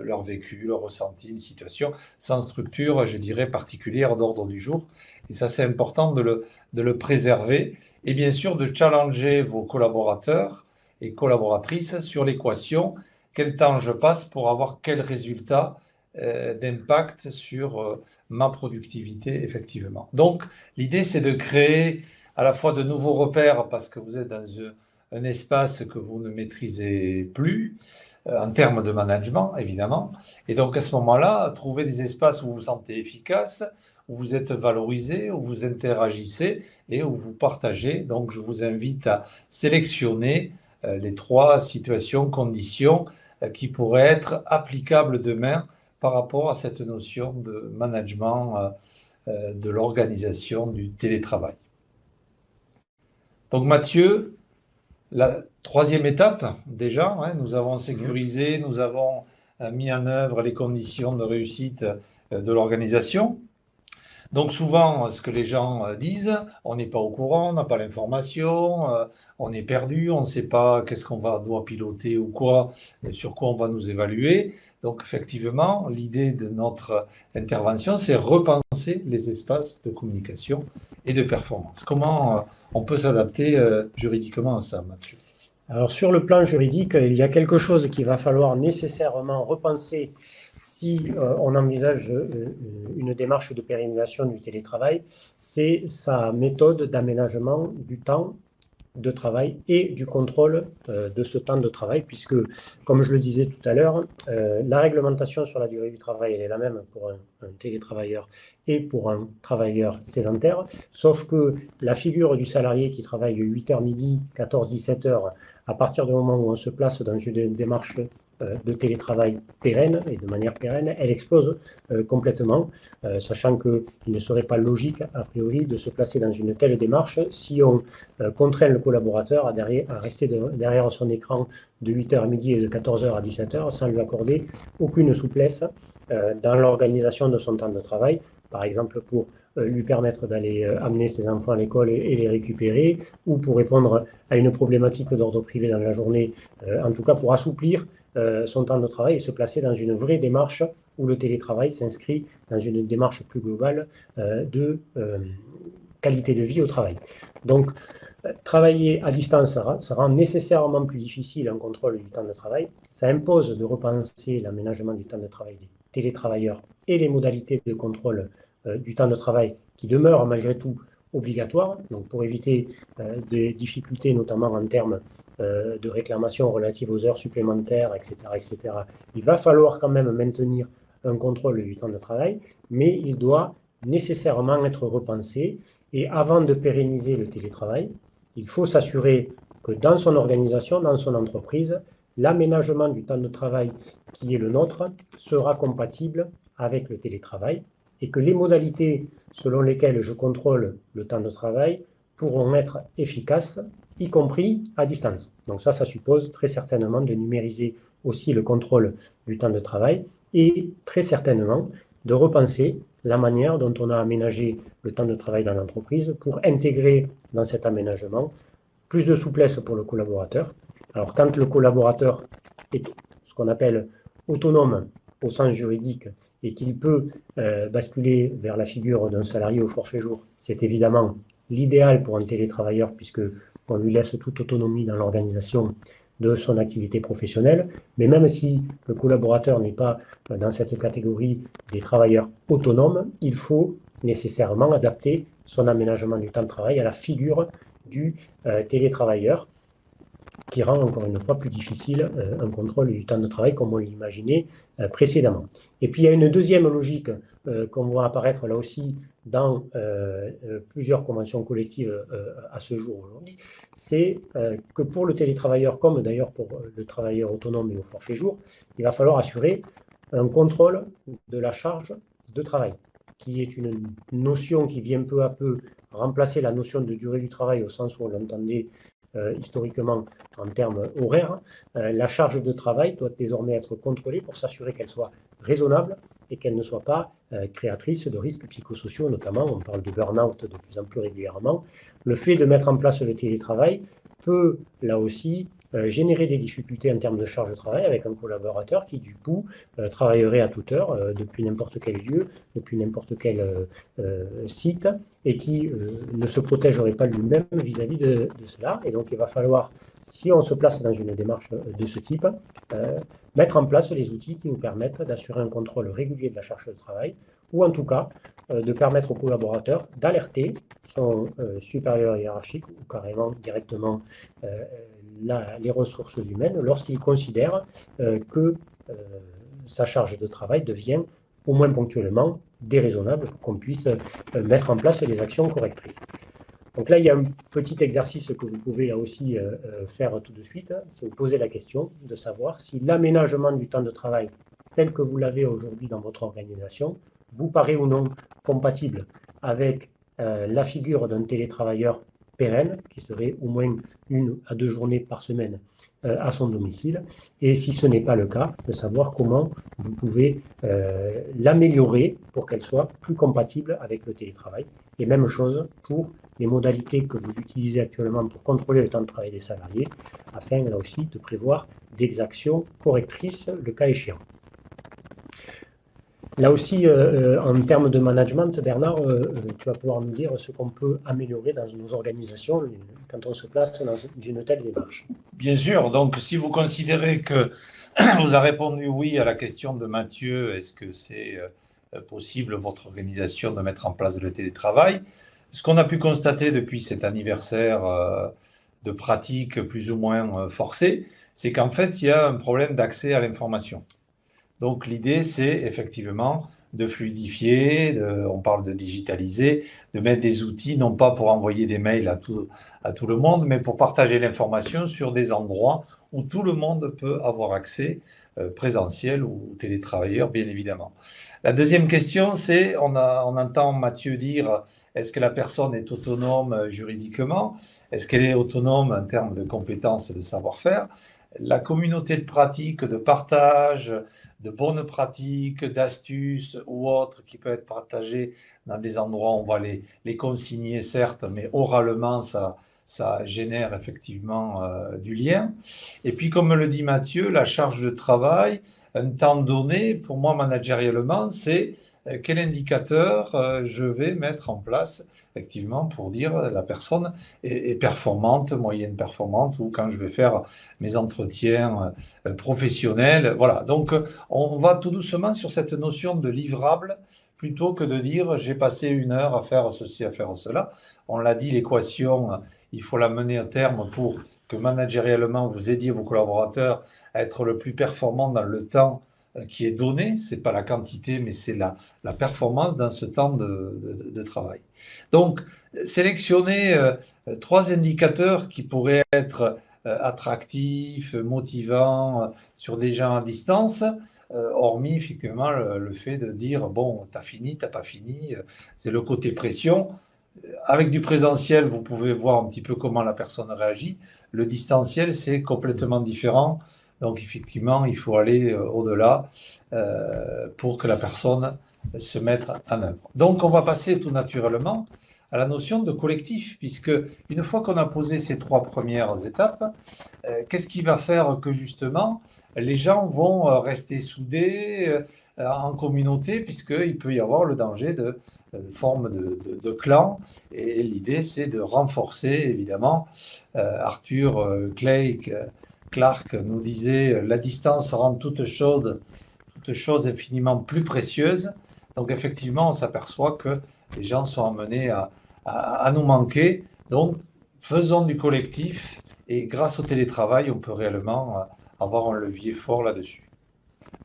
leur vécu, leur ressenti, une situation sans structure, je dirais, particulière d'ordre du jour. Et ça, c'est important de le préserver. Et bien sûr, de challenger vos collaborateurs et collaboratrices sur l'équation. Quel temps je passe pour avoir quel résultat d'impact sur ma productivité, effectivement. Donc, l'idée, c'est de créer à la fois de nouveaux repères parce que vous êtes dans un espace que vous ne maîtrisez plus, en termes de management, évidemment. Et donc, à ce moment-là, trouver des espaces où vous vous sentez efficace, où vous êtes valorisé, où vous interagissez et où vous partagez. Donc, je vous invite à sélectionner les 3 situations, conditions qui pourraient être applicables demain par rapport à cette notion de management de l'organisation du télétravail. Donc Mathieu, la 3e étape déjà, hein, nous avons sécurisé, nous avons mis en œuvre les conditions de réussite de l'organisation. Donc souvent, ce que les gens disent, on n'est pas au courant, on n'a pas l'information, on est perdu, on ne sait pas qu'est-ce qu'on doit piloter ou quoi, sur quoi on va nous évaluer. Donc effectivement, l'idée de notre intervention, c'est repenser les espaces de communication et de performance. Comment on peut s'adapter juridiquement à ça, Mathieu ? Alors sur le plan juridique, il y a quelque chose qu'il va falloir nécessairement repenser si on envisage une démarche de pérennisation du télétravail, c'est sa méthode d'aménagement du temps de travail et du contrôle de ce temps de travail, puisque, comme je le disais tout à l'heure, la réglementation sur la durée du travail, elle est la même pour un télétravailleur et pour un travailleur sédentaire, sauf que la figure du salarié qui travaille 8h midi, 14-17 heures, à partir du moment où on se place dans une démarche de télétravail pérenne et de manière pérenne, elle explose complètement, sachant qu'il ne serait pas logique, a priori, de se placer dans une telle démarche si on contraint le collaborateur à rester derrière son écran de 8h à midi et de 14h à 17h sans lui accorder aucune souplesse dans l'organisation de son temps de travail, par exemple pour lui permettre d'aller amener ses enfants à l'école et les récupérer, ou pour répondre à une problématique d'ordre privé dans la journée, en tout cas pour assouplir son temps de travail et se placer dans une vraie démarche où le télétravail s'inscrit dans une démarche plus globale de qualité de vie au travail. Donc, travailler à distance, ça rend nécessairement plus difficile un contrôle du temps de travail. Ça impose de repenser l'aménagement du temps de travail des télétravailleurs et les modalités de contrôle du temps de travail qui demeurent malgré tout obligatoires. Donc, pour éviter des difficultés, notamment en termes de réclamations relatives aux heures supplémentaires, etc., il va falloir quand même maintenir un contrôle du temps de travail, mais il doit nécessairement être repensé. Et avant de pérenniser le télétravail, il faut s'assurer que dans son organisation, dans son entreprise, l'aménagement du temps de travail qui est le nôtre sera compatible avec le télétravail et que les modalités selon lesquelles je contrôle le temps de travail pourront être efficaces, y compris à distance. Donc ça suppose très certainement de numériser aussi le contrôle du temps de travail et très certainement de repenser la manière dont on a aménagé le temps de travail dans l'entreprise pour intégrer dans cet aménagement plus de souplesse pour le collaborateur. Alors quand le collaborateur est ce qu'on appelle autonome au sens juridique et qu'il peut basculer vers la figure d'un salarié au forfait jour, c'est évidemment l'idéal pour un télétravailleur puisque on lui laisse toute autonomie dans l'organisation de son activité professionnelle. Mais même si le collaborateur n'est pas dans cette catégorie des travailleurs autonomes, il faut nécessairement adapter son aménagement du temps de travail à la figure du télétravailleur qui rend encore une fois plus difficile un contrôle du temps de travail comme on l'imaginait précédemment. Et puis il y a une deuxième logique qu'on voit apparaître là aussi dans plusieurs conventions collectives à ce jour aujourd'hui, c'est que pour le télétravailleur, comme d'ailleurs pour le travailleur autonome et au forfait jour, il va falloir assurer un contrôle de la charge de travail, qui est une notion qui vient peu à peu remplacer la notion de durée du travail au sens où on l'entendait historiquement en termes horaires. La charge de travail doit désormais être contrôlée pour s'assurer qu'elle soit raisonnable et qu'elle ne soit pas créatrice de risques psychosociaux, notamment, on parle de burn-out de plus en plus régulièrement. Le fait de mettre en place le télétravail peut, là aussi, générer des difficultés en termes de charge de travail avec un collaborateur qui, du coup, travaillerait à toute heure, depuis n'importe quel lieu, depuis n'importe quel site, et qui ne se protégerait pas lui-même vis-à-vis de cela. Et donc, il va falloir, si on se place dans une démarche de ce type, mettre en place les outils qui nous permettent d'assurer un contrôle régulier de la charge de travail, ou en tout cas, de permettre au collaborateur d'alerter son supérieur hiérarchique ou carrément directement les ressources humaines lorsqu'il considère que sa charge de travail devient au moins ponctuellement déraisonnable pour qu'on puisse mettre en place les actions correctrices. Donc là, il y a un petit exercice que vous pouvez là aussi faire tout de suite, c'est vous poser la question de savoir si l'aménagement du temps de travail tel que vous l'avez aujourd'hui dans votre organisation vous paraît ou non compatible avec la figure d'un télétravailleur pérenne, qui serait au moins 1 à 2 journées par semaine à son domicile, et si ce n'est pas le cas, de savoir comment vous pouvez l'améliorer pour qu'elle soit plus compatible avec le télétravail. Et même chose pour les modalités que vous utilisez actuellement pour contrôler le temps de travail des salariés, afin là aussi de prévoir des actions correctrices le cas échéant. Là aussi, en termes de management, Bernard, tu vas pouvoir nous dire ce qu'on peut améliorer dans nos organisations quand on se place dans une telle démarche. Bien sûr, donc si vous considérez que vous avez répondu oui à la question de Mathieu, est-ce que c'est possible, votre organisation, de mettre en place le télétravail? Ce qu'on a pu constater depuis cet anniversaire de pratiques plus ou moins forcées, c'est qu'en fait, il y a un problème d'accès à l'information. Donc l'idée, c'est effectivement de fluidifier, on parle de digitaliser, de mettre des outils, non pas pour envoyer des mails à tout le monde, mais pour partager l'information sur des endroits où tout le monde peut avoir accès, présentiel ou télétravailleur, bien évidemment. La deuxième question, c'est, on entend Mathieu dire, est-ce que la personne est autonome juridiquement? Est-ce qu'elle est autonome en termes de compétences et de savoir-faire? La communauté de pratique, de partage, de bonnes pratiques, d'astuces ou autres qui peuvent être partagées dans des endroits où on va les consigner, certes, mais oralement, ça génère effectivement du lien. Et puis, comme le dit Mathieu, la charge de travail, un temps donné, pour moi, managérialement, c'est quel indicateur je vais mettre en place, effectivement, pour dire la personne est performante, moyenne performante, ou quand je vais faire mes entretiens professionnels. Voilà, donc on va tout doucement sur cette notion de livrable, plutôt que de dire j'ai passé 1 heure à faire ceci, à faire cela. On l'a dit, l'équation, il faut la mener à terme pour que managérialement, vous aidiez vos collaborateurs à être le plus performant dans le temps qui est donné. Ce n'est pas la quantité, mais c'est la performance dans ce temps de travail. Donc, sélectionner 3 indicateurs qui pourraient être attractifs, motivants sur des gens à distance, hormis effectivement le fait de dire, bon, t'as fini, t'as pas fini, c'est le côté pression. Avec du présentiel, vous pouvez voir un petit peu comment la personne réagit. Le distanciel, c'est complètement différent. Donc, effectivement, il faut aller au-delà pour que la personne se mette en œuvre. Donc, on va passer tout naturellement à la notion de collectif, puisque une fois qu'on a posé ces 3 premières étapes, qu'est-ce qui va faire que justement les gens vont rester soudés en communauté, puisqu'il peut y avoir le danger de forme de clan, et l'idée c'est de renforcer évidemment. Arthur Clarke nous disait la distance rend toute chose infiniment plus précieuse. Donc effectivement on s'aperçoit que les gens sont amenés à nous manquer, donc faisons du collectif, et grâce au télétravail on peut réellement avoir un levier fort là-dessus.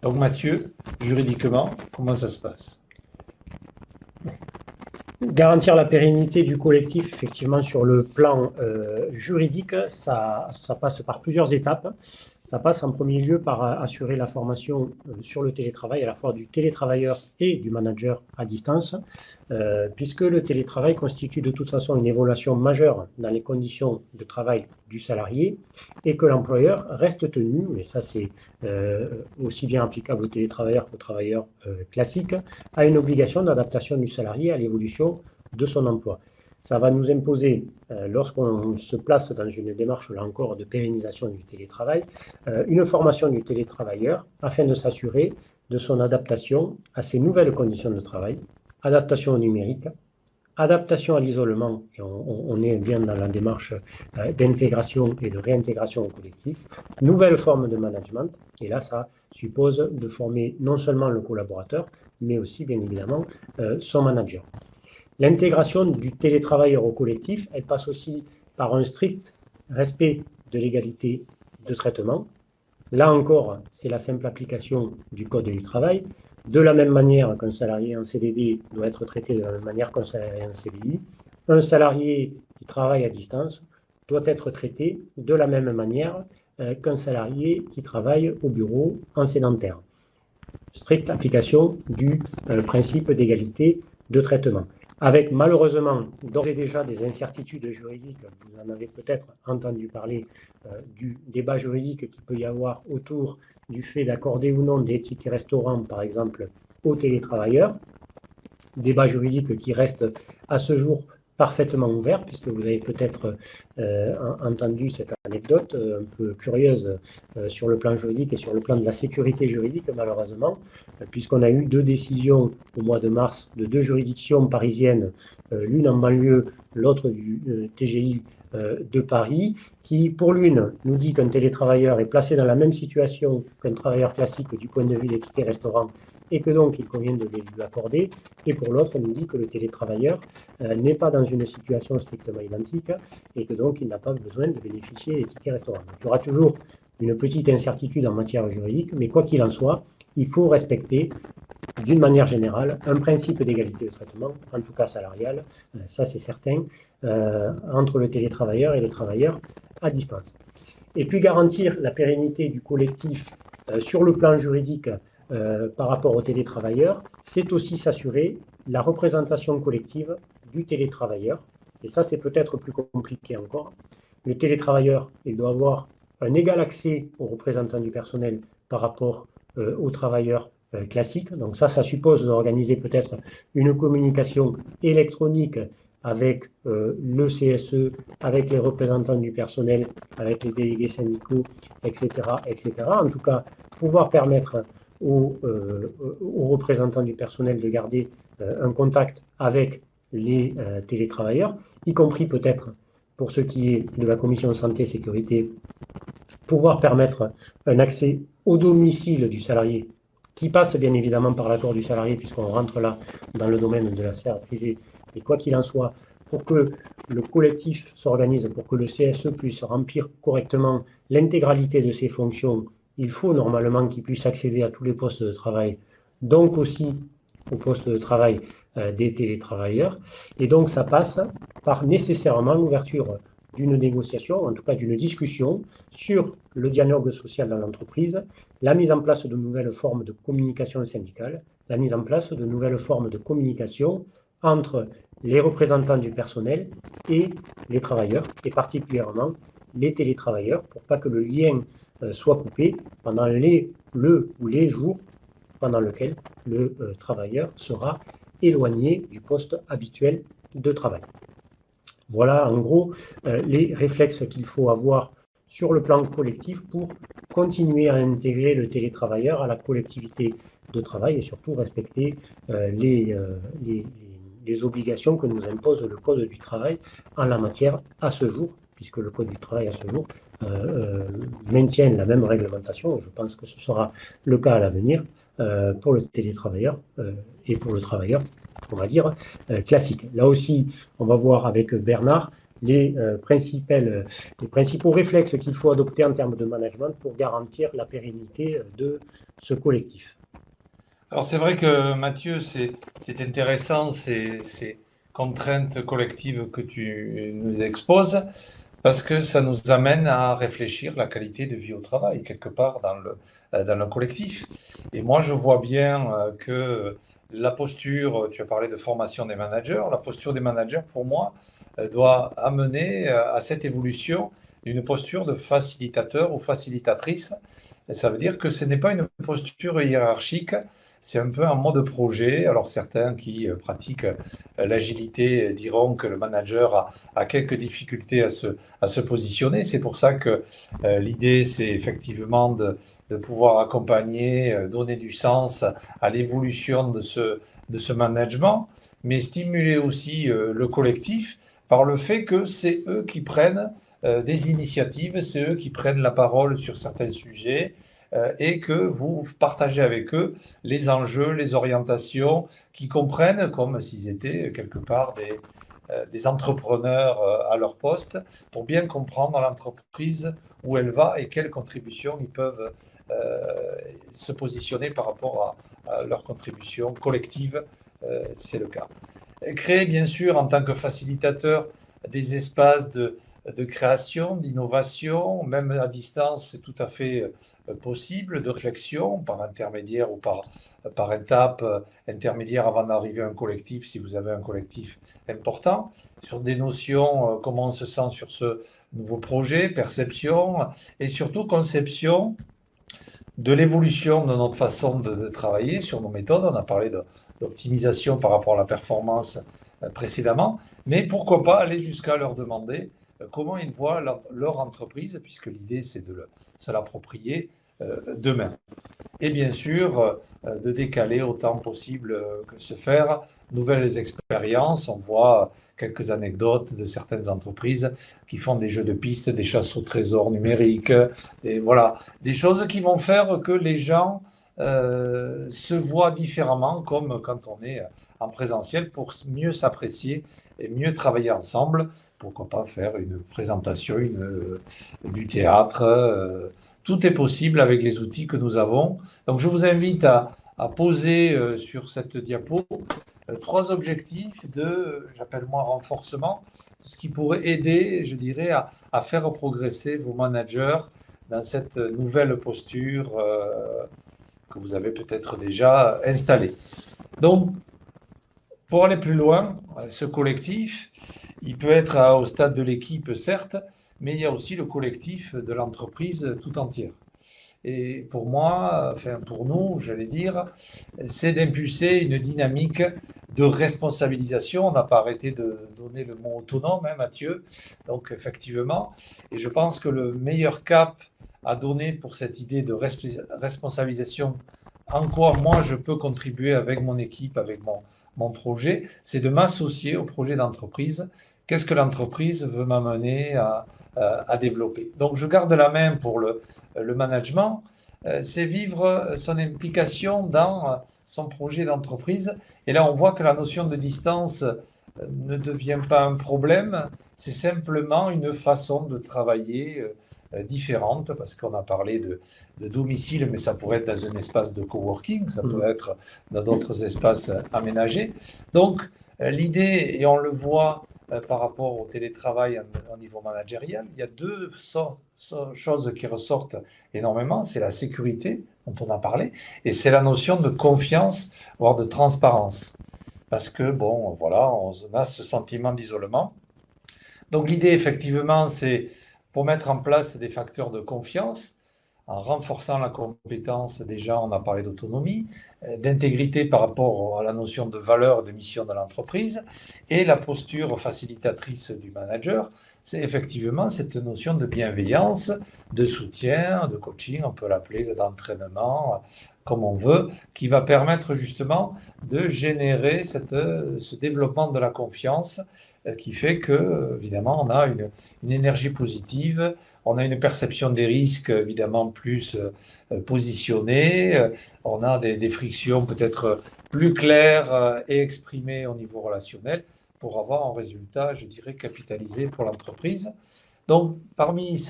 Donc Mathieu, juridiquement, comment ça se passe? Garantir la pérennité du collectif, effectivement, sur le plan juridique, ça passe par plusieurs étapes. Ça passe en premier lieu par assurer la formation sur le télétravail, à la fois du télétravailleur et du manager à distance, puisque le télétravail constitue de toute façon une évolution majeure dans les conditions de travail du salarié, et que l'employeur reste tenu, et ça c'est aussi bien applicable aux télétravailleurs qu'aux travailleurs classiques, à une obligation d'adaptation du salarié à l'évolution de son emploi. Ça va nous imposer, lorsqu'on se place dans une démarche, là encore, de pérennisation du télétravail, une formation du télétravailleur afin de s'assurer de son adaptation à ces nouvelles conditions de travail, adaptation au numérique, adaptation à l'isolement, et on est bien dans la démarche d'intégration et de réintégration au collectif, nouvelle forme de management, et là ça suppose de former non seulement le collaborateur, mais aussi bien évidemment son manager. L'intégration du télétravailleur au collectif, elle passe aussi par un strict respect de l'égalité de traitement. Là encore, c'est la simple application du Code du travail. De la même manière qu'un salarié en CDD doit être traité de la même manière qu'un salarié en CDI, un salarié qui travaille à distance doit être traité de la même manière qu'un salarié qui travaille au bureau en sédentaire. Stricte application du principe d'égalité de traitement. Avec malheureusement d'ores et déjà des incertitudes juridiques, vous en avez peut-être entendu parler du débat juridique qu'il peut y avoir autour du fait d'accorder ou non des tickets restaurants, par exemple, aux télétravailleurs. Débat juridique qui reste à ce jour parfaitement ouvert, puisque vous avez peut-être entendu cette anecdote un peu curieuse sur le plan juridique et sur le plan de la sécurité juridique, malheureusement, puisqu'on a eu 2 décisions au mois de mars de 2 juridictions parisiennes, l'une en banlieue, l'autre du TGI de Paris, qui, pour l'une, nous dit qu'un télétravailleur est placé dans la même situation qu'un travailleur classique du point de vue des tickets restaurants, et que donc il convient de les lui accorder. Et pour l'autre, elle nous dit que le télétravailleur n'est pas dans une situation strictement identique et que donc il n'a pas besoin de bénéficier des tickets restaurants. Donc, il y aura toujours une petite incertitude en matière juridique, mais quoi qu'il en soit, il faut respecter d'une manière générale un principe d'égalité de traitement, en tout cas salarial, ça c'est certain, entre le télétravailleur et le travailleur à distance. Et puis garantir la pérennité du collectif sur le plan juridique par rapport aux télétravailleurs, c'est aussi s'assurer la représentation collective du télétravailleur. Et ça, c'est peut-être plus compliqué encore. Le télétravailleur, il doit avoir un égal accès aux représentants du personnel par rapport aux travailleurs classiques. Donc ça suppose d'organiser peut-être une communication électronique avec le CSE, avec les représentants du personnel, avec les délégués syndicaux, etc., etc. En tout cas, pouvoir permettre aux représentants du personnel de garder un contact avec les télétravailleurs, y compris peut-être pour ce qui est de la commission santé sécurité, pouvoir permettre un accès au domicile du salarié qui passe bien évidemment par l'accord du salarié, puisqu'on rentre là dans le domaine de la sphère privée. Et quoi qu'il en soit, pour que le collectif s'organise, pour que le CSE puisse remplir correctement l'intégralité de ses fonctions, il faut normalement qu'il puisse accéder à tous les postes de travail, donc aussi aux postes de travail des télétravailleurs. Et donc ça passe par nécessairement l'ouverture d'une négociation, en tout cas d'une discussion sur le dialogue social dans l'entreprise, la mise en place de nouvelles formes de communication syndicale, la mise en place de nouvelles formes de communication entre les représentants du personnel et les travailleurs, et particulièrement les télétravailleurs, pour pas que le lien soit coupé pendant le ou les jours pendant lesquels le travailleur sera éloigné du poste habituel de travail. Voilà en gros les réflexes qu'il faut avoir sur le plan collectif pour continuer à intégrer le télétravailleur à la collectivité de travail et surtout respecter les obligations que nous impose le Code du travail en la matière à ce jour, puisque le Code du travail à ce jour maintient la même réglementation. Je pense que ce sera le cas à l'avenir pour le télétravailleur et pour le travailleur, on va dire, classique. Là aussi, on va voir avec Bernard les principaux réflexes qu'il faut adopter en termes de management pour garantir la pérennité de ce collectif. Alors c'est vrai que Mathieu, c'est intéressant ces contraintes collectives que tu nous exposes, parce que ça nous amène à réfléchir la qualité de vie au travail, quelque part dans le collectif. Et moi, je vois bien que la posture, tu as parlé de formation des managers, la posture des managers, pour moi, doit amener à cette évolution d'une posture de facilitateur ou facilitatrice. Et ça veut dire que ce n'est pas une posture hiérarchique, c'est un peu un mode projet. Alors certains qui pratiquent l'agilité diront que le manager a quelques difficultés à se positionner. C'est pour ça que l'idée, c'est effectivement de pouvoir accompagner, donner du sens à l'évolution de ce management, mais stimuler aussi le collectif par le fait que c'est eux qui prennent des initiatives, c'est eux qui prennent la parole sur certains sujets et que vous partagez avec eux les enjeux, les orientations, qui comprennent comme s'ils étaient quelque part des entrepreneurs à leur poste, pour bien comprendre l'entreprise, où elle va et quelles contributions ils peuvent se positionner par rapport à leur contribution collective, c'est le cas. Créer, bien sûr, en tant que facilitateur, des espaces de création, d'innovation, même à distance, c'est tout à fait possible, de réflexion par intermédiaire ou par étape intermédiaire avant d'arriver à un collectif, si vous avez un collectif important, sur des notions, comment on se sent sur ce nouveau projet, perception et surtout conception de l'évolution de notre façon de travailler sur nos méthodes. On a parlé d'optimisation par rapport à la performance précédemment, mais pourquoi pas aller jusqu'à leur demander comment ils voient leur entreprise, puisque l'idée c'est de se l'approprier demain. Et bien sûr, de décaler autant possible que se faire nouvelles expériences. On voit quelques anecdotes de certaines entreprises qui font des jeux de piste, des chasses au trésor numériques, et voilà, des choses qui vont faire que les gens se voient différemment, comme quand on est en présentiel, pour mieux s'apprécier et mieux travailler ensemble. Pourquoi pas faire une présentation, du théâtre. Tout est possible avec les outils que nous avons. Donc je vous invite à poser sur cette diapo trois objectifs de, j'appelle moi, renforcement, ce qui pourrait aider, je dirais, à faire progresser vos managers dans cette nouvelle posture que vous avez peut-être déjà installée. Donc, pour aller plus loin, ce collectif, il peut être au stade de l'équipe, certes, mais il y a aussi le collectif de l'entreprise tout entière. Et pour moi, enfin pour nous, j'allais dire, c'est d'impulser une dynamique de responsabilisation. On n'a pas arrêté de donner le mot autonome, hein, Mathieu. Donc effectivement, et je pense que le meilleur cap à donner pour cette idée de responsabilisation, en quoi moi je peux contribuer avec mon équipe, avec mon projet, c'est de m'associer au projet d'entreprise. Qu'est-ce que l'entreprise veut m'amener à développer? Donc je garde la main pour le management, c'est vivre son implication dans son projet d'entreprise. Et là, on voit que la notion de distance ne devient pas un problème, c'est simplement une façon de travailler différente, parce qu'on a parlé de domicile, mais ça pourrait être dans un espace de coworking, ça peut être dans d'autres espaces aménagés. Donc, l'idée, et on le voit par rapport au télétravail au niveau managérial, il y a deux choses qui ressortent énormément, c'est la sécurité dont on a parlé, et c'est la notion de confiance, voire de transparence. Parce que, bon, voilà, on a ce sentiment d'isolement. Donc l'idée, effectivement, c'est pour mettre en place des facteurs de confiance, en renforçant la compétence, déjà, on a parlé d'autonomie, d'intégrité par rapport à la notion de valeur, de mission de l'entreprise, et la posture facilitatrice du manager, c'est effectivement cette notion de bienveillance, de soutien, de coaching, on peut l'appeler d'entraînement, comme on veut, qui va permettre justement de générer ce développement de la confiance qui fait que, évidemment, on a une énergie positive, on a une perception des risques évidemment plus positionnée, on a des frictions peut-être plus claires et exprimées au niveau relationnel pour avoir un résultat, je dirais, capitalisé pour l'entreprise. Donc, parmi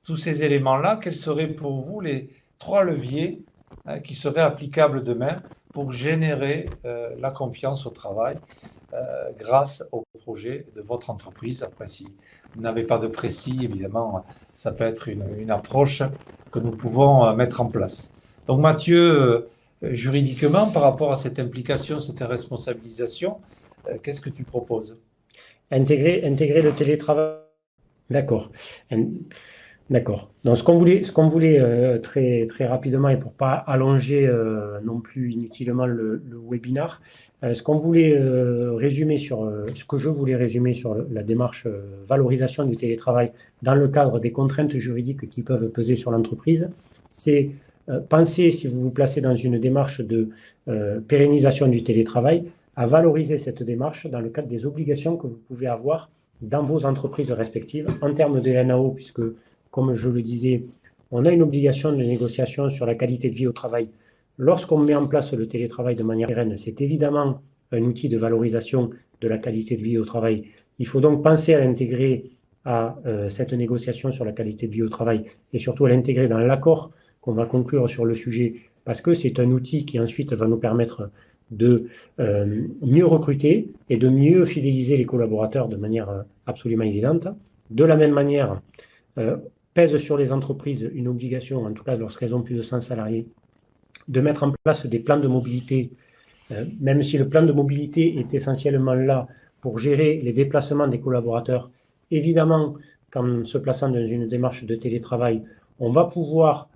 tous ces éléments-là, quels seraient pour vous les trois leviers qui seraient applicables demain pour générer la confiance au travail grâce au projet de votre entreprise? Après, si vous n'avez pas de précis, évidemment, ça peut être une approche que nous pouvons mettre en place. Donc Mathieu, juridiquement, par rapport à cette implication, cette responsabilisation, qu'est-ce que tu proposes? Intégrer le télétravail. D'accord. D'accord. Donc, ce qu'on voulait très, très rapidement et pour pas allonger non plus inutilement le webinar, ce qu'on voulait résumer ce que je voulais résumer sur la démarche valorisation du télétravail dans le cadre des contraintes juridiques qui peuvent peser sur l'entreprise, c'est penser, si vous vous placez dans une démarche de pérennisation du télétravail, à valoriser cette démarche dans le cadre des obligations que vous pouvez avoir dans vos entreprises respectives en termes de NAO, puisque comme je le disais, on a une obligation de négociation sur la qualité de vie au travail. Lorsqu'on met en place le télétravail de manière pérenne, c'est évidemment un outil de valorisation de la qualité de vie au travail. Il faut donc penser à l'intégrer à cette négociation sur la qualité de vie au travail et surtout à l'intégrer dans l'accord qu'on va conclure sur le sujet, parce que c'est un outil qui ensuite va nous permettre de mieux recruter et de mieux fidéliser les collaborateurs de manière absolument évidente. De la même manière, pèse sur les entreprises une obligation, en tout cas lorsqu'elles ont plus de 100 salariés, de mettre en place des plans de mobilité, même si le plan de mobilité est essentiellement là pour gérer les déplacements des collaborateurs. Évidemment, qu'en se plaçant dans une démarche de télétravail, on va pouvoir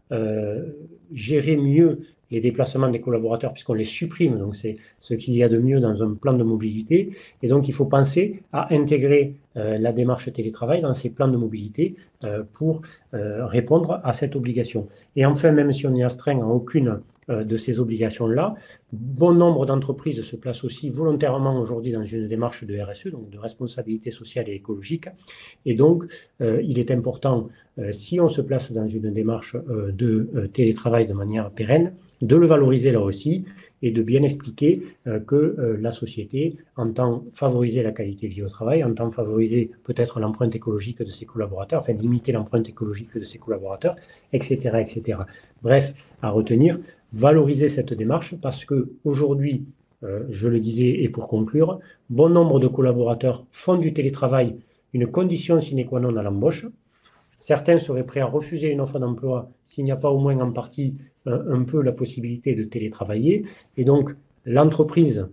gérer mieux les déplacements des collaborateurs puisqu'on les supprime, donc c'est ce qu'il y a de mieux dans un plan de mobilité. Et donc il faut penser à intégrer la démarche télétravail dans ces plans de mobilité pour répondre à cette obligation. Et enfin, même si on est astreint à aucune de ces obligations-là, bon nombre d'entreprises se placent aussi volontairement aujourd'hui dans une démarche de RSE, donc de responsabilité sociale et écologique. Et donc, il est important, si on se place dans une démarche de télétravail de manière pérenne, de le valoriser là aussi et de bien expliquer que la société entend favoriser la qualité de vie au travail, entend favoriser peut-être l'empreinte écologique de ses collaborateurs, enfin limiter l'empreinte écologique de ses collaborateurs, etc., etc. Bref, à retenir, valoriser cette démarche parce qu'aujourd'hui, je le disais et pour conclure, bon nombre de collaborateurs font du télétravail une condition sine qua non à l'embauche. Certains seraient prêts à refuser une offre d'emploi s'il n'y a pas au moins en partie un peu la possibilité de télétravailler. Et donc, l'entreprise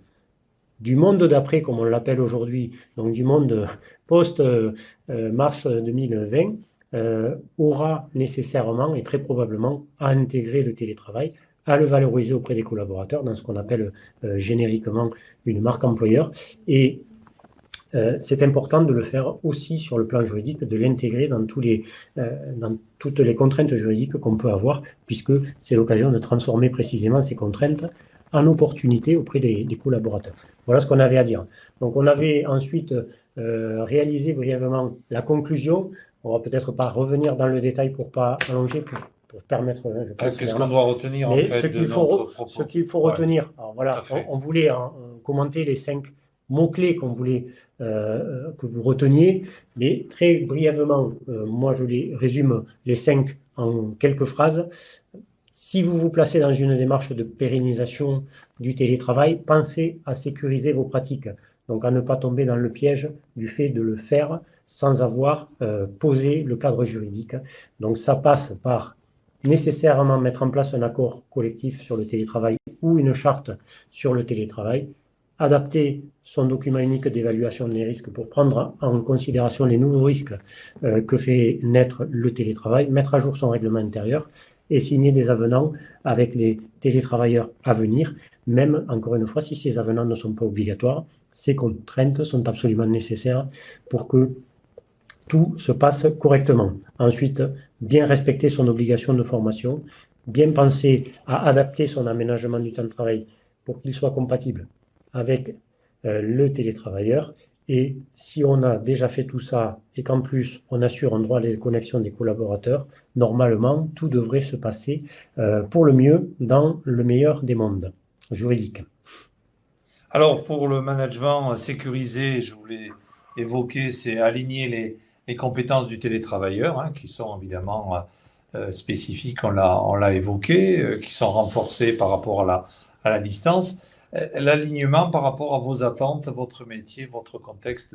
du monde d'après, comme on l'appelle aujourd'hui, donc du monde post-mars 2020, aura nécessairement et très probablement à intégrer le télétravail, à le valoriser auprès des collaborateurs dans ce qu'on appelle génériquement une marque employeur. Et c'est important de le faire aussi sur le plan juridique, de l'intégrer dans toutes les contraintes juridiques qu'on peut avoir, puisque c'est l'occasion de transformer précisément ces contraintes en opportunités auprès des collaborateurs. Voilà ce qu'on avait à dire. Donc on avait ensuite réalisé brièvement la conclusion. On va peut-être pas revenir dans le détail pour pas allonger, pour permettre. Je pense qu'est-ce qu'on doit retenir en fait de notre propos? Ce qu'il faut retenir, alors voilà, on voulait commenter les 5 mots-clés qu'on voulait que vous reteniez, mais très brièvement, moi je les résume les 5 en quelques phrases. Si vous vous placez dans une démarche de pérennisation du télétravail, pensez à sécuriser vos pratiques, donc à ne pas tomber dans le piège du fait de le faire sans avoir posé le cadre juridique. Donc ça passe par nécessairement mettre en place un accord collectif sur le télétravail ou une charte sur le télétravail, adapter son document unique d'évaluation des risques pour prendre en considération les nouveaux risques que fait naître le télétravail, mettre à jour son règlement intérieur et signer des avenants avec les télétravailleurs à venir, même, encore une fois, si ces avenants ne sont pas obligatoires. Ces contraintes sont absolument nécessaires pour que tout se passe correctement. Ensuite, bien respecter son obligation de formation, bien penser à adapter son aménagement du temps de travail pour qu'il soit compatible avec le télétravailleur. Et si on a déjà fait tout ça et qu'en plus on assure un droit à la connexion des collaborateurs, normalement tout devrait se passer pour le mieux dans le meilleur des mondes juridiques. Alors pour le management sécurisé, je voulais évoquer, c'est aligner les compétences du télétravailleur, hein, qui sont évidemment spécifiques, on l'a évoqué, qui sont renforcées par rapport à la distance. L'alignement par rapport à vos attentes, votre métier, votre contexte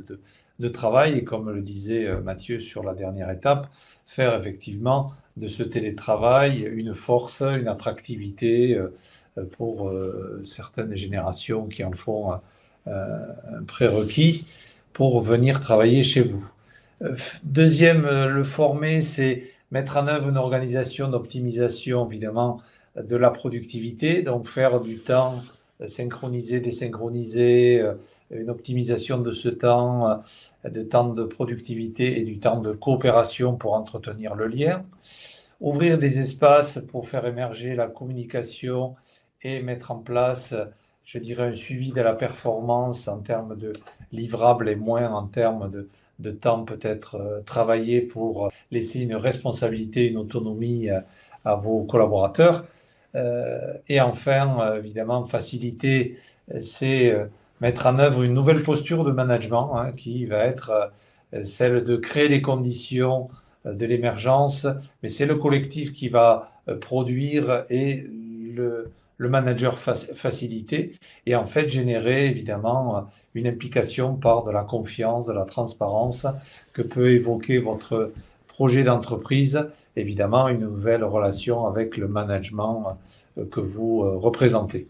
de travail, et comme le disait Mathieu sur la dernière étape, faire effectivement de ce télétravail une force, une attractivité pour certaines générations qui en font un prérequis pour venir travailler chez vous. Deuxième, le former, c'est mettre en œuvre une organisation d'optimisation, évidemment, de la productivité, donc faire du temps synchronisé, désynchronisé, une optimisation de ce temps, de temps de productivité et du temps de coopération pour entretenir le lien. Ouvrir des espaces pour faire émerger la communication et mettre en place, je dirais, un suivi de la performance en termes de livrables et moins en termes de temps peut-être travaillé pour laisser une responsabilité, une autonomie à vos collaborateurs. Et enfin, évidemment, faciliter, c'est mettre en œuvre une nouvelle posture de management hein, qui va être celle de créer les conditions de l'émergence, mais c'est le collectif qui va produire et le manager faciliter et en fait générer évidemment une implication par de la confiance, de la transparence que peut évoquer votre projet d'entreprise, évidemment une nouvelle relation avec le management que vous représentez.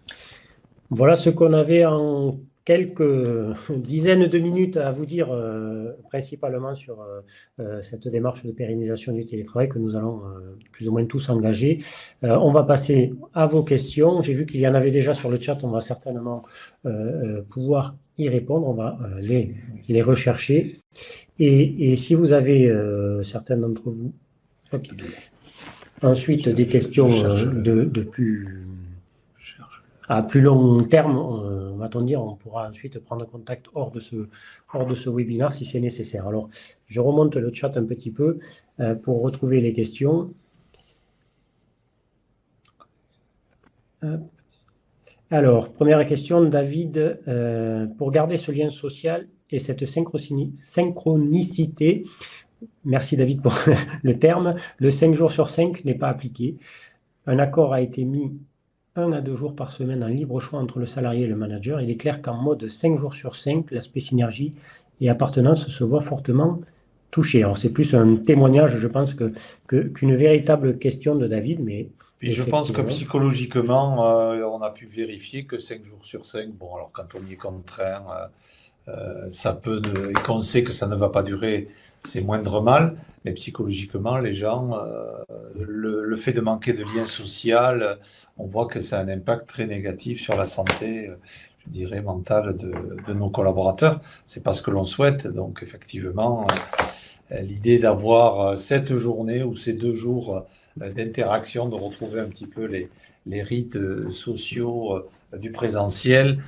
Voilà ce qu'on avait en quelques dizaines de minutes à vous dire, principalement sur cette démarche de pérennisation du télétravail que nous allons plus ou moins tous engager. On va passer à vos questions. J'ai vu qu'il y en avait déjà sur le chat, on va certainement pouvoir y répondre, on va les rechercher. Et si vous avez, certains d'entre vous, ensuite des questions à plus long terme, va-t-on dire, on pourra ensuite prendre contact hors de ce webinaire si c'est nécessaire. Alors, je remonte le chat un petit peu pour retrouver les questions. Alors, première question, David, pour garder ce lien social et cette synchronicité, merci David pour le terme, le 5 jours sur 5 n'est pas appliqué. Un accord a été mis 1 à 2 jours par semaine en libre choix entre le salarié et le manager. Il est clair qu'en mode 5 jours sur 5, l'aspect synergie et appartenance se voit fortement touché. Alors, c'est plus un témoignage, je pense, qu'une véritable question de David, mais Puis je pense que psychologiquement, on a pu vérifier que 5 jours sur 5, bon, alors quand on y est contraint, ça peut, et qu'on sait que ça ne va pas durer, c'est moindre mal, mais psychologiquement, les gens, le fait de manquer de lien social, on voit que ça a un impact très négatif sur la santé, je dirais, mentale de nos collaborateurs. C'est pas ce que l'on souhaite, donc effectivement, l'idée d'avoir cette journée ou ces 2 jours d'interaction, de retrouver un petit peu les rites sociaux du présentiel,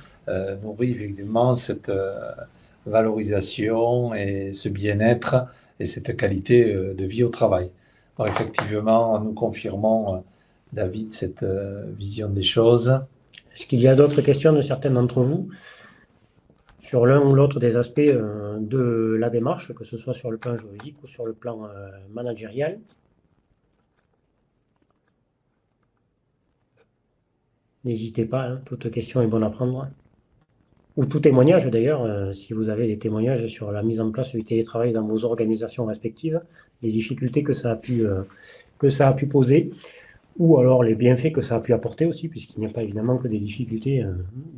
nourrit évidemment cette valorisation et ce bien-être et cette qualité de vie au travail. Alors effectivement, nous confirmons, David, cette vision des choses. Est-ce qu'il y a d'autres questions de certains d'entre vous sur l'un ou l'autre des aspects de la démarche, que ce soit sur le plan juridique ou sur le plan managérial? N'hésitez pas, hein, toute question est bonne à prendre. Ou tout témoignage d'ailleurs, si vous avez des témoignages sur la mise en place du télétravail dans vos organisations respectives, les difficultés que ça a pu poser, ou alors les bienfaits que ça a pu apporter aussi, puisqu'il n'y a pas évidemment que des difficultés,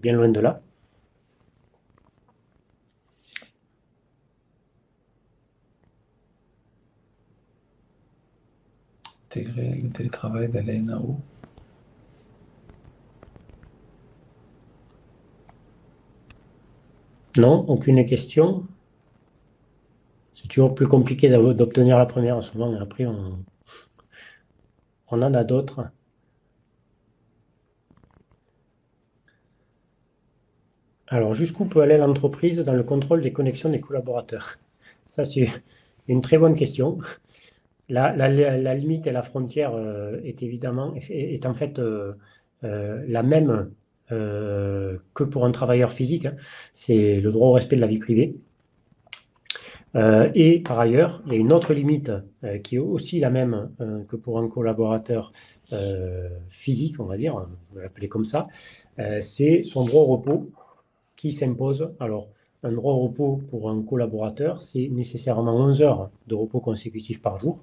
bien loin de là. Intégrer le télétravail dans la NAO. Non, aucune question. C'est toujours plus compliqué d'obtenir la première, souvent, et après on en a d'autres. Alors, jusqu'où peut aller l'entreprise dans le contrôle des connexions des collaborateurs? Ça, c'est une très bonne question. La limite et la frontière est en fait la même que pour un travailleur physique, hein. C'est le droit au respect de la vie privée. Et par ailleurs, il y a une autre limite qui est aussi la même que pour un collaborateur physique, on va dire, on va l'appeler comme ça, c'est son droit au repos qui s'impose. Alors, un droit au repos pour un collaborateur, c'est nécessairement 11 heures de repos consécutifs par jour.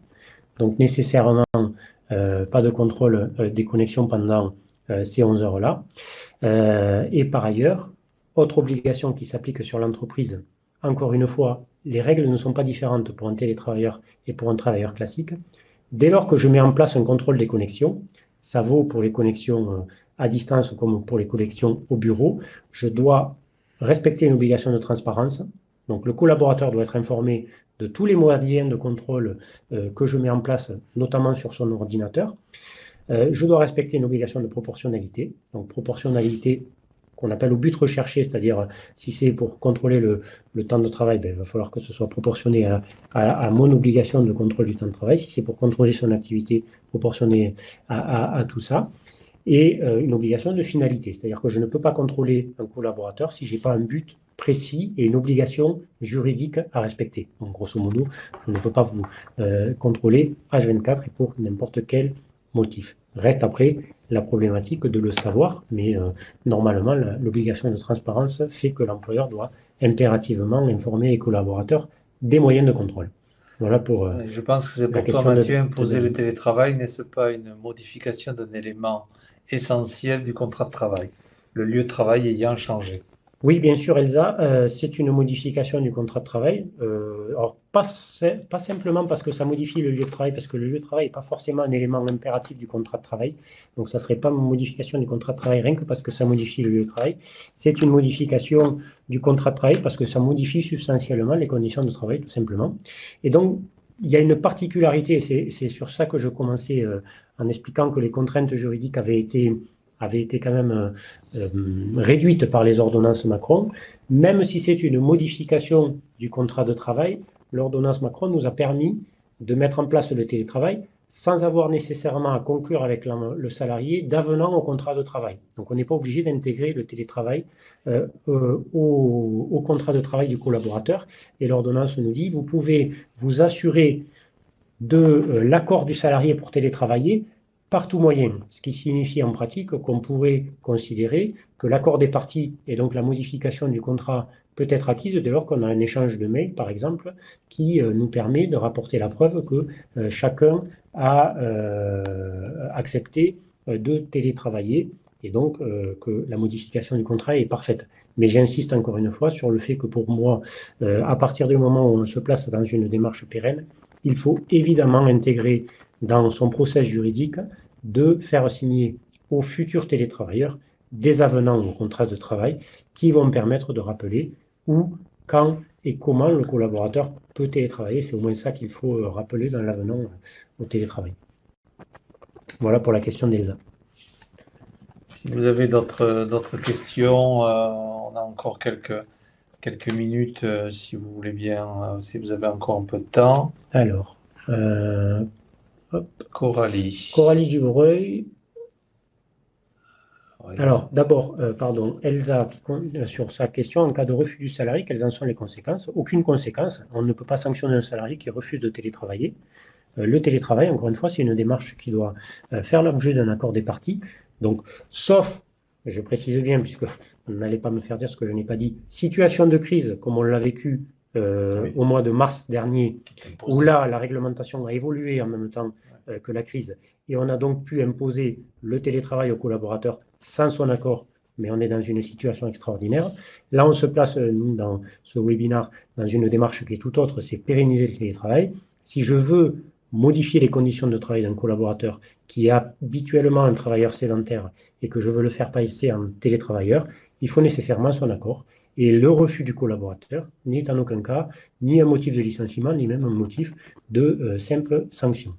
Donc, nécessairement, pas de contrôle des connexions pendant ces 11 heures-là. Et par ailleurs, autre obligation qui s'applique sur l'entreprise, encore une fois, les règles ne sont pas différentes pour un télétravailleur et pour un travailleur classique. Dès lors que je mets en place un contrôle des connexions, ça vaut pour les connexions à distance comme pour les connexions au bureau, je dois respecter une obligation de transparence. Donc le collaborateur doit être informé de tous les moyens de contrôle que je mets en place, notamment sur son ordinateur. Je dois respecter une obligation de proportionnalité. Donc proportionnalité qu'on appelle au but recherché, c'est-à-dire si c'est pour contrôler le temps de travail, il va falloir que ce soit proportionné à mon obligation de contrôle du temps de travail. Si c'est pour contrôler son activité, proportionné à tout ça. Et une obligation de finalité, c'est-à-dire que je ne peux pas contrôler un collaborateur si je n'ai pas un but précis et une obligation juridique à respecter. Donc, grosso modo, je ne peux pas vous contrôler H24 et pour n'importe quel motif. Reste après la problématique de le savoir, mais normalement, l'obligation de transparence fait que l'employeur doit impérativement informer les collaborateurs des moyens de contrôle. Voilà pour je pense que c'est pour toi, Mathieu, imposer le télétravail n'est-ce pas une modification d'un élément essentiel du contrat de travail, le lieu de travail ayant changé. Oui, bien sûr, Elsa, c'est une modification du contrat de travail. Alors, pas simplement parce que ça modifie le lieu de travail, parce que le lieu de travail n'est pas forcément un élément impératif du contrat de travail. Donc, ça ne serait pas une modification du contrat de travail rien que parce que ça modifie le lieu de travail. C'est une modification du contrat de travail parce que ça modifie substantiellement les conditions de travail, tout simplement. Et donc, il y a une particularité, et c'est sur ça que je commençais en expliquant que les contraintes juridiques avaient été quand même réduite par les ordonnances Macron. Même si c'est une modification du contrat de travail, l'ordonnance Macron nous a permis de mettre en place le télétravail sans avoir nécessairement à conclure avec le salarié d'avenant au contrat de travail. Donc on n'est pas obligé d'intégrer le télétravail au contrat de travail du collaborateur. Et l'ordonnance nous dit, vous pouvez vous assurer de l'accord du salarié pour télétravailler par tout moyen, ce qui signifie en pratique qu'on pourrait considérer que l'accord des parties et donc la modification du contrat peut être acquise dès lors qu'on a un échange de mails, par exemple, qui nous permet de rapporter la preuve que chacun a accepté de télétravailler et donc que la modification du contrat est parfaite. Mais j'insiste encore une fois sur le fait que pour moi, à partir du moment où on se place dans une démarche pérenne, il faut évidemment intégrer dans son process juridique de faire signer aux futurs télétravailleurs des avenants au contrat de travail qui vont permettre de rappeler où, quand et comment le collaborateur peut télétravailler. C'est au moins ça qu'il faut rappeler dans l'avenant au télétravail. Voilà pour la question d'Elsa. Si vous avez d'autres questions, on a encore quelques minutes, si vous voulez bien, si vous avez encore un peu de temps. Alors, Coralie. Coralie Dubreuil. Alors, d'abord, Elsa, sur sa question, en cas de refus du salarié, quelles en sont les conséquences? Aucune conséquence. On ne peut pas sanctionner un salarié qui refuse de télétravailler. Le télétravail, encore une fois, c'est une démarche qui doit faire l'objet d'un accord des parties. Donc, sauf, je précise bien, puisque vous n'allez pas me faire dire ce que je n'ai pas dit, situation de crise, comme on l'a vécu au mois de mars dernier, où là, la réglementation a évolué en même temps que la crise, et on a donc pu imposer le télétravail aux collaborateurs sans son accord, mais on est dans une situation extraordinaire. Là, on se place, nous, dans ce webinaire, dans une démarche qui est tout autre, c'est pérenniser le télétravail. Si je veux modifier les conditions de travail d'un collaborateur qui est habituellement un travailleur sédentaire et que je veux le faire passer en télétravailleur, il faut nécessairement son accord. Et le refus du collaborateur n'est en aucun cas ni un motif de licenciement, ni même un motif de simple sanction.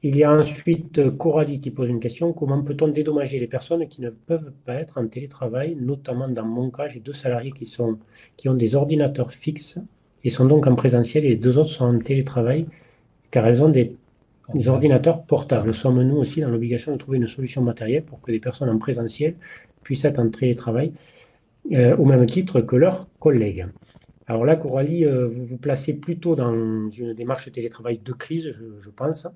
Il y a ensuite Coralie qui pose une question. Comment peut-on dédommager les personnes qui ne peuvent pas être en télétravail? Notamment dans mon cas, j'ai 2 salariés qui ont des ordinateurs fixes et sont donc en présentiel, et les 2 autres sont en télétravail car elles ont des ordinateurs portables. Sommes-nous aussi dans l'obligation de trouver une solution matérielle pour que les personnes en présentiel puissent être en télétravail au même titre que leurs collègues? Alors là, Coralie, vous vous placez plutôt dans une démarche de télétravail de crise, je pense.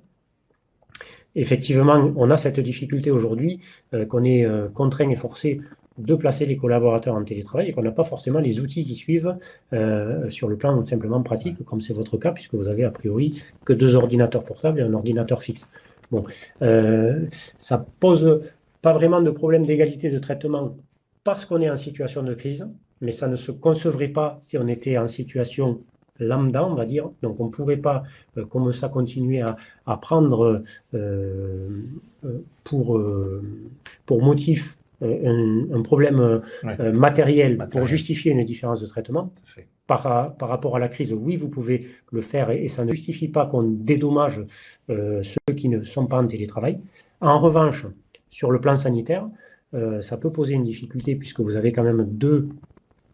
Effectivement, on a cette difficulté aujourd'hui qu'on est contraint et forcé de placer les collaborateurs en télétravail et qu'on n'a pas forcément les outils qui suivent sur le plan simplement pratique, comme c'est votre cas, puisque vous avez a priori que 2 ordinateurs portables et un ordinateur fixe. Bon, ça pose pas vraiment de problème d'égalité de traitement parce qu'on est en situation de crise, mais ça ne se concevrait pas si on était en situation lambda, on va dire. Donc on ne pourrait pas, comme ça, continuer à prendre pour motif un problème matériel pour justifier une différence de traitement. Par rapport à la crise, oui, vous pouvez le faire et ça ne justifie pas qu'on dédommage ceux qui ne sont pas en télétravail. En revanche, sur le plan sanitaire, ça peut poser une difficulté puisque vous avez quand même 2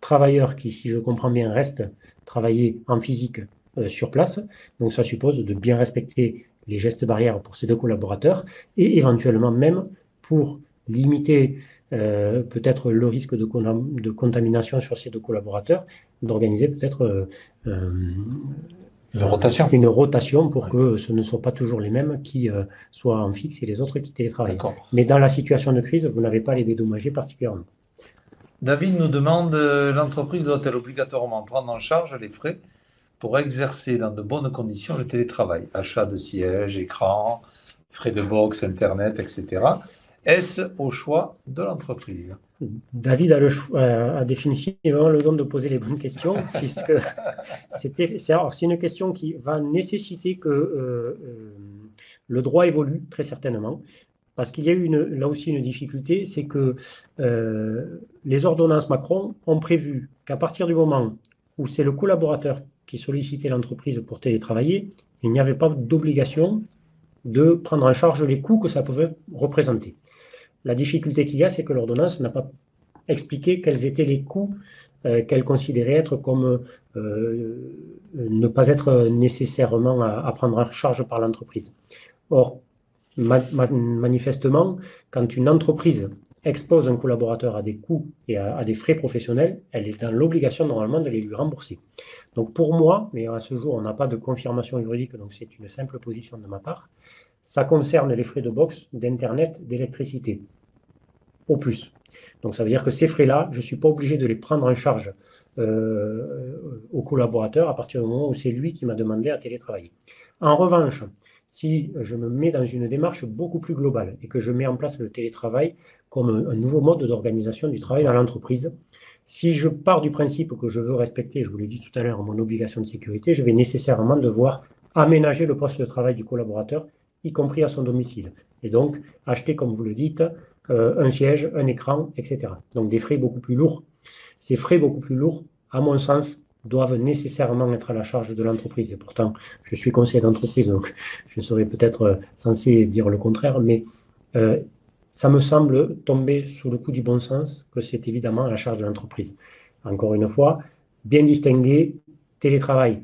travailleurs qui, si je comprends bien, restent travailler en physique sur place. Donc ça suppose de bien respecter les gestes barrières pour ces 2 collaborateurs et éventuellement même pour limiter peut-être le risque de contamination sur ces 2 collaborateurs, d'organiser peut-être une rotation pour que ce ne soit pas toujours les mêmes qui soient en fixe et les autres qui télétravaillent. Mais dans la situation de crise, vous n'avez pas à les dédommager particulièrement. David nous demande, l'entreprise doit-elle obligatoirement prendre en charge les frais pour exercer dans de bonnes conditions le télétravail? Achat de sièges, écran, frais de box, Internet, etc. Est-ce au choix de l'entreprise? David a définitivement le don de poser les bonnes questions, puisque c'est une question qui va nécessiter que le droit évolue très certainement. Parce qu'il y a eu là aussi une difficulté, c'est que les ordonnances Macron ont prévu qu'à partir du moment où c'est le collaborateur qui sollicitait l'entreprise pour télétravailler, il n'y avait pas d'obligation de prendre en charge les coûts que ça pouvait représenter. La difficulté qu'il y a, c'est que l'ordonnance n'a pas expliqué quels étaient les coûts qu'elle considérait être comme ne pas être nécessairement à prendre en charge par l'entreprise. Or, manifestement, quand une entreprise expose un collaborateur à des coûts et à des frais professionnels, elle est dans l'obligation normalement de les lui rembourser. Donc pour moi, mais à ce jour on n'a pas de confirmation juridique, donc c'est une simple position de ma part, ça concerne les frais de box, d'internet, d'électricité, au plus. Donc ça veut dire que ces frais-là, je ne suis pas obligé de les prendre en charge au collaborateur à partir du moment où c'est lui qui m'a demandé à télétravailler. En revanche, si je me mets dans une démarche beaucoup plus globale et que je mets en place le télétravail comme un nouveau mode d'organisation du travail dans l'entreprise, si je pars du principe que je veux respecter, je vous l'ai dit tout à l'heure, mon obligation de sécurité, je vais nécessairement devoir aménager le poste de travail du collaborateur, y compris à son domicile. Et donc, acheter, comme vous le dites, un siège, un écran, etc. Donc des frais beaucoup plus lourds. Ces frais beaucoup plus lourds, à mon sens, doivent nécessairement être à la charge de l'entreprise. Et pourtant, je suis conseiller d'entreprise, donc je serais peut-être censé dire le contraire, mais ça me semble tomber sous le coup du bon sens que c'est évidemment à la charge de l'entreprise. Encore une fois, bien distinguer télétravail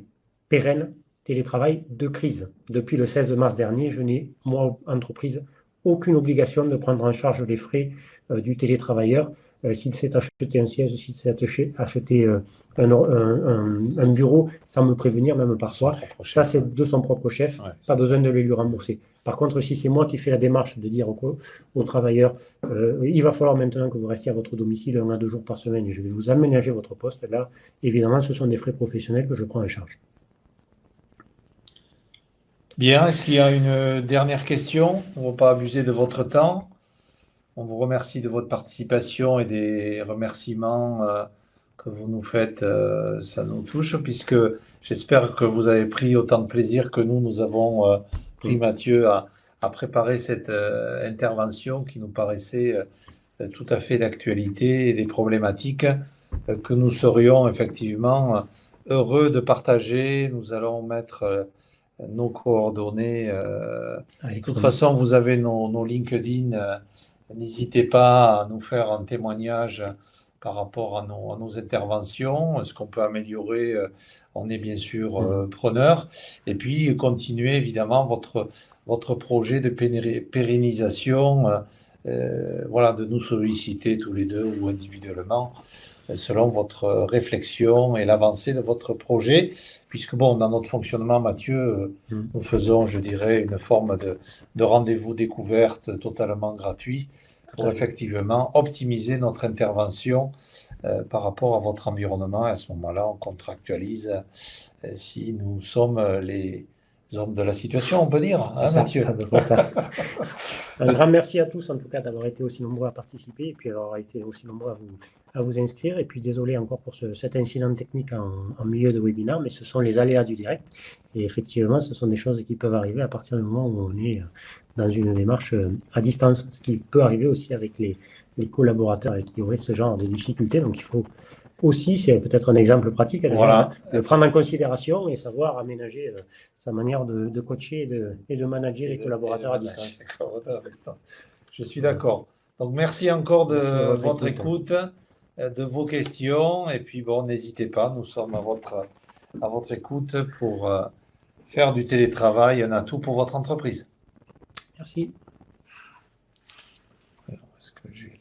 pérenne, télétravail de crise. Depuis le 16 mars dernier, je n'ai, moi, entreprise, aucune obligation de prendre en charge les frais du télétravailleur s'il s'est acheté un siège, s'il s'est acheté un bureau sans me prévenir, même parfois. Ça, c'est de son propre chef, ouais, pas besoin de le lui rembourser. Par contre, si c'est moi qui fais la démarche de dire aux travailleurs, il va falloir maintenant que vous restiez à votre domicile 1 à 2 jours par semaine et je vais vous aménager votre poste, là, évidemment, ce sont des frais professionnels que je prends en charge. Bien, est-ce qu'il y a une dernière question? On ne va pas abuser de votre temps. On vous remercie de votre participation et des remerciements que vous nous faites. Ça nous touche, puisque j'espère que vous avez pris autant de plaisir que nous avons pris, Mathieu, à préparer cette intervention qui nous paraissait tout à fait d'actualité et des problématiques que nous serions effectivement heureux de partager. Nous allons mettre nos coordonnées. De toute façon, vous avez nos LinkedIn. N'hésitez pas à nous faire un témoignage par rapport à nos interventions. Ce qu'on peut améliorer, on est bien sûr preneur. Et puis, continuez évidemment votre projet de pérennisation. Voilà, de nous solliciter tous les deux ou individuellement selon votre réflexion et l'avancée de votre projet, puisque bon, dans notre fonctionnement, Mathieu, nous faisons, je dirais, une forme de rendez-vous découverte totalement gratuit pour effectivement optimiser notre intervention par rapport à votre environnement. Et à ce moment-là, on contractualise si nous sommes les hommes de la situation, on peut dire, hein, Mathieu. Ça. Un grand merci à tous, en tout cas, d'avoir été aussi nombreux à participer et puis d'avoir été aussi nombreux à vous inscrire. Et puis, désolé encore pour cet incident technique en milieu de webinaire, mais ce sont les aléas du direct. Et effectivement, ce sont des choses qui peuvent arriver à partir du moment où on est dans une démarche à distance, ce qui peut arriver aussi avec les collaborateurs qui auraient ce genre de difficultés. Donc, il faut aussi, c'est peut-être un exemple pratique, voilà, de prendre en considération et savoir aménager sa manière de coacher et de manager les collaborateurs à distance. Je suis d'accord. Donc, merci encore de votre écoute, de vos questions. Et puis, bon, n'hésitez pas, nous sommes à votre écoute pour faire du télétravail un atout pour votre entreprise. Merci. Alors, est-ce que j'ai